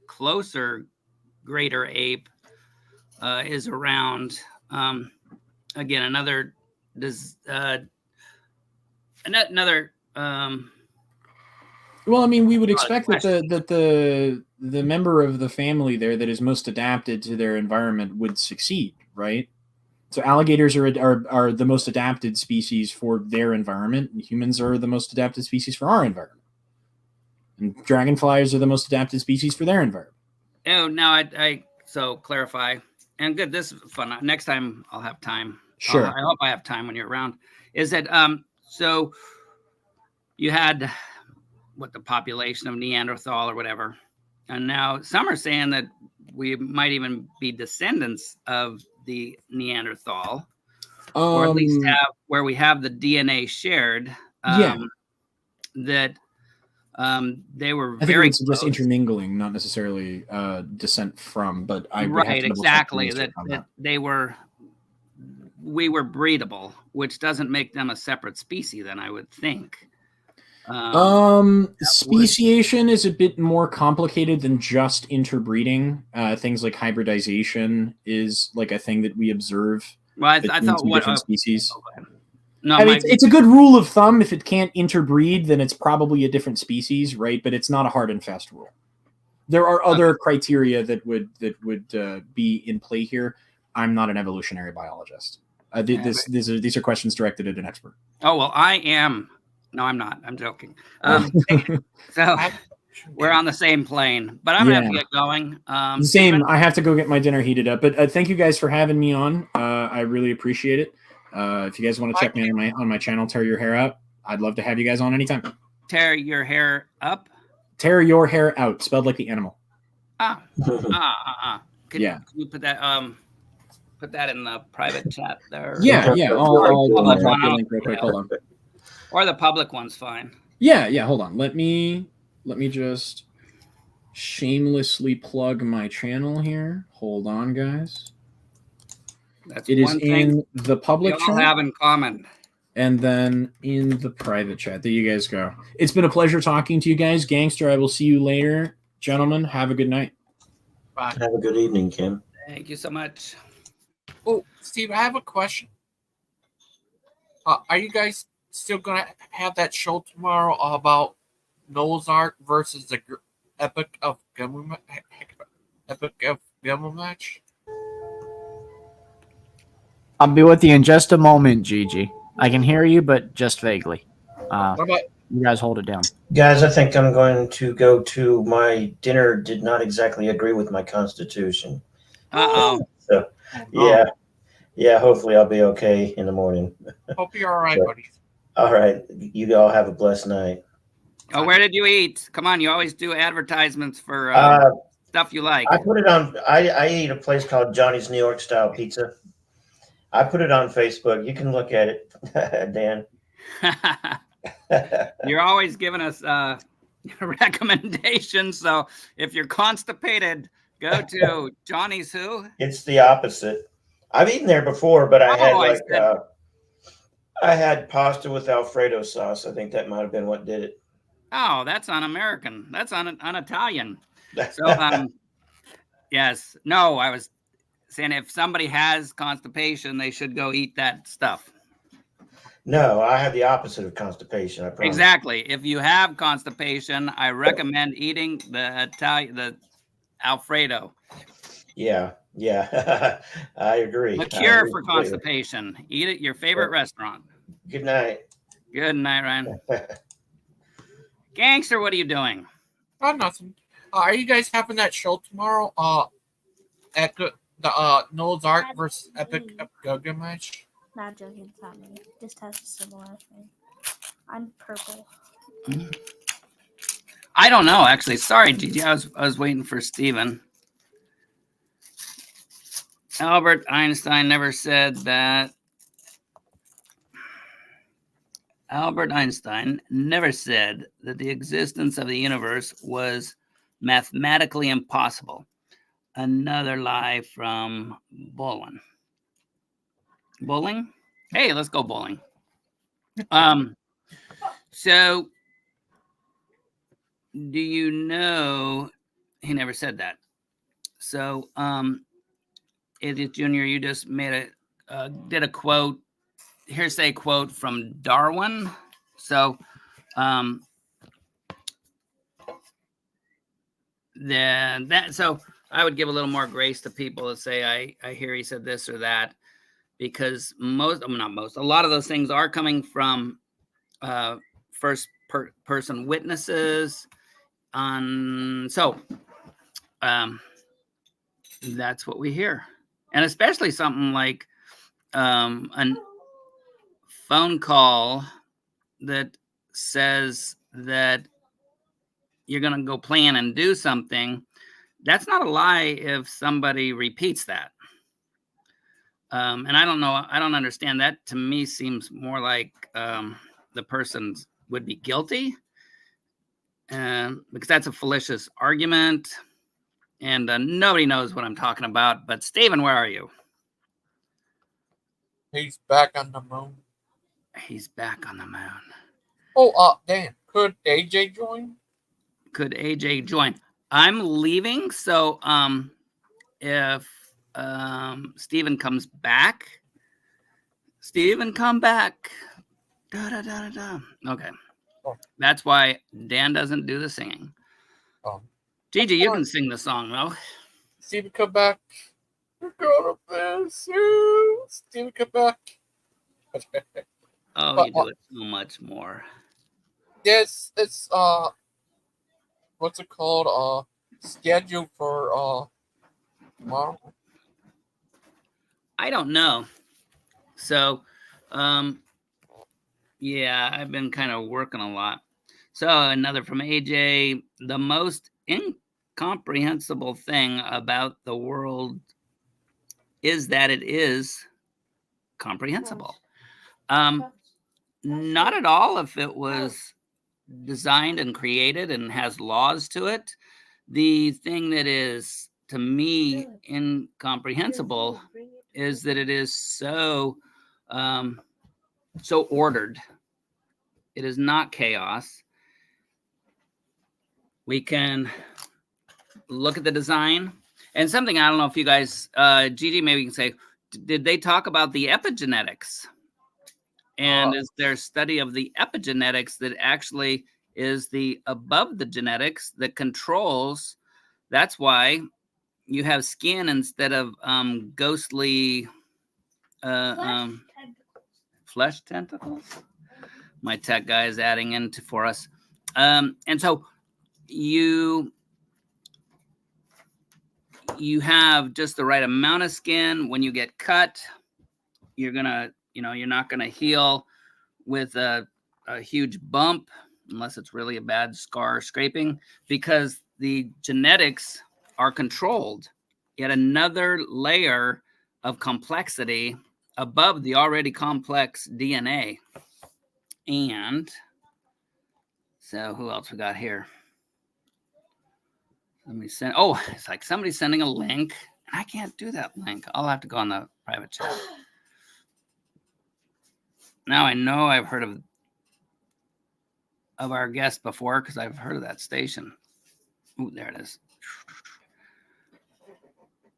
closer greater ape is around. Again, another. Well, I mean, we would expect that the member of the family there that is most adapted to their environment would succeed, right? So alligators are the most adapted species for their environment, and humans are the most adapted species for our environment. And dragonflies are the most adapted species for their environment. Oh, now I so clarify. And good, this is fun. Next time I'll have time. Sure. I hope I have time when you're around. Is that so you had the population of Neanderthal or whatever. And now some are saying that we might even be descendants of the Neanderthal, or at least have where we have the DNA shared. That they were very it's just intermingling, not necessarily descent from, but I would have to exactly that we were breedable, which doesn't make them a separate species, then I would think. Speciation is a bit more complicated than just interbreeding. Things like hybridization is like a thing that we observe. Well, I thought different species. No, I mean, it's a good rule of thumb. If it can't interbreed, then it's probably a different species, right? But it's not a hard and fast rule. There are other criteria that would be in play here. I'm not an evolutionary biologist. These are questions directed at an expert. Oh well, I am. No, I'm not. I'm joking. So we're on the same plane, but I'm gonna have to get going. Same. I have to go get my dinner heated up. But thank you guys for having me on. I really appreciate it. If you guys want to check me on my channel, Tear Your Hair Out, I'd love to have you guys on anytime. Tear your hair up. Tear your hair out, spelled like the animal. Can you put that in the private chat there? Yeah. I'll drop the link real quick. Hold on. Or the public one's fine. Yeah. Hold on. Let me just shamelessly plug my channel here. Hold on, guys. It is in the public chat. We all have in common. And then in the private chat. There you guys go. It's been a pleasure talking to you guys. Gangster, I will see you later. Gentlemen, have a good night. Bye. Have a good evening, Kim. Thank you so much. Oh, Steve, I have a question. Are you guys still going to have that show tomorrow about Noah's Ark versus the Epic of Gilgamesh? I'll be with you in just a moment, Gigi. I can hear you, but just vaguely. You guys hold it down. Guys, I think I'm going to go to my dinner. Did not exactly agree with my constitution. Uh-oh. So, yeah. Hopefully I'll be okay in the morning. Hope you're all right, buddy. All right. You all have a blessed night. Oh, where did you eat? Come on, you always do advertisements for stuff you like. I put it on. I eat a place called Johnny's New York Style Pizza. I put it on Facebook. You can look at it, Dan. You're always giving us recommendations. So if you're constipated, Go to Johnny's who? It's the opposite. I've eaten there before, but I had I had pasta with Alfredo sauce. I think that might have been what did it. Oh, that's un-American. That's un-Italian. So, yes. No, I was saying if somebody has constipation, they should go eat that stuff. No, I have the opposite of constipation. I promise. Exactly. If you have constipation, I recommend eating the Alfredo. Yeah. I agree. A cure for constipation. Eat at your favorite restaurant. Good night. Good night, Ryan. Gangster, what are you doing? Oh, nothing. Are you guys having that show tomorrow? At the Noah's Ark versus Epic Gilgamesh? Not joking, it's not me. Just has a similar thing. I'm purple. I don't know, actually. Sorry, Gigi. I was waiting for Steven. Albert Einstein never said that. Albert Einstein never said that the existence of the universe was mathematically impossible. Another lie from Bowling. Bowling? Hey, let's go bowling. So do you know he never said that? So Idiot Junior, you just made did a quote, hearsay quote from Darwin. So so I would give a little more grace to people that say I hear he said this or that, because a lot of those things are coming from first person witnesses. So that's what we hear, and especially something like a phone call that says that you're going to go plan and do something. That's not a lie if somebody repeats that. And I don't know. I don't understand. That to me seems more like the person would be guilty, because that's a fallacious argument. And nobody knows what I'm talking about. But Steven, where are you? He's back on the moon. He's back on the moon. Oh, Dan, could AJ join? Could AJ join? I'm leaving, so if Steven comes back, Steven, come back. Da, da, da, da, da. Okay. Oh. That's why Dan doesn't do the singing. Gigi, you can sing the song, though. Steven, come back. We're gonna miss you. Steven, come back. Oh, you do it so much more. Yes, it's what's it called? Scheduled for tomorrow. I don't know. So, yeah, I've been kind of working a lot. So another from AJ, the most incomprehensible thing about the world is that it is comprehensible. Not at all if it was designed and created and has laws to it. The thing that is, to me, incomprehensible is that it is so ordered. It is not chaos. We can look at the design. And something, I don't know if you guys, Gigi, maybe you can say, did they talk about the epigenetics? And is there study of the epigenetics that actually is the above the genetics that controls? That's why you have skin instead of ghostly flesh tentacles. My tech guy is adding in for us. And so you have just the right amount of skin. When you get cut, you're not gonna heal with a huge bump unless it's really a bad scar scraping, because the genetics are controlled. Yet another layer of complexity above the already complex DNA. And so who else we got here? Let me send. Oh, it's like somebody's sending a link. I can't do that link. I'll have to go on the private chat. Now I know I've heard of our guest before because I've heard of that station. Ooh, there it is.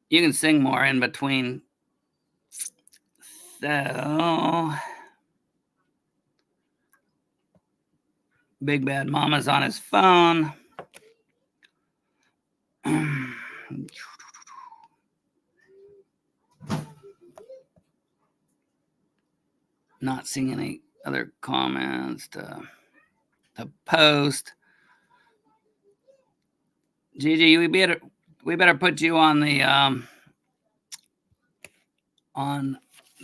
You can sing more in between. So, Big Bad Mama's on his phone. Not seeing any other comments to post. Gigi, we better put you on the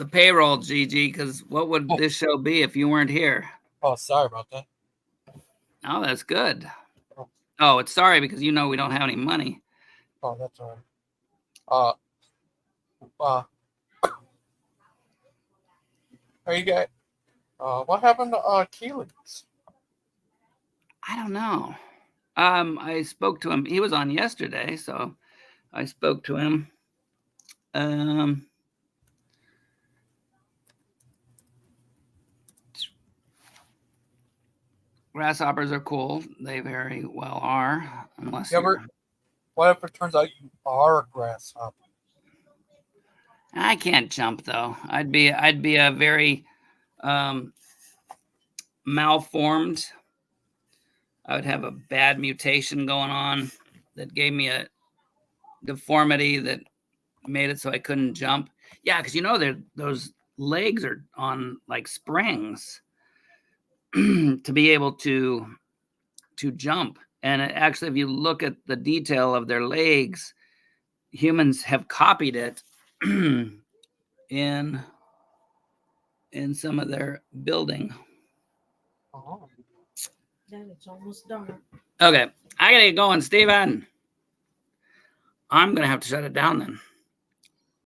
payroll, Gigi, because what would this show be if you weren't here? Oh, sorry about that. Oh, that's good. Oh, it's sorry because we don't have any money. Oh, that's all right. Hey, you guys. What happened to Keelings? I don't know. I spoke to him. He was on yesterday, so I spoke to him. Grasshoppers are cool. They very well are, unless what if it turns out you are a grasshopper? I can't jump though. I'd be a very malformed. I would have a bad mutation going on that gave me a deformity that made it so I couldn't jump. Yeah, because those legs are on like springs to be able to jump. And actually, if you look at the detail of their legs, humans have copied it in some of their building. Oh. Then it's almost dark. Okay, I gotta get going, Steven. I'm gonna have to shut it down then.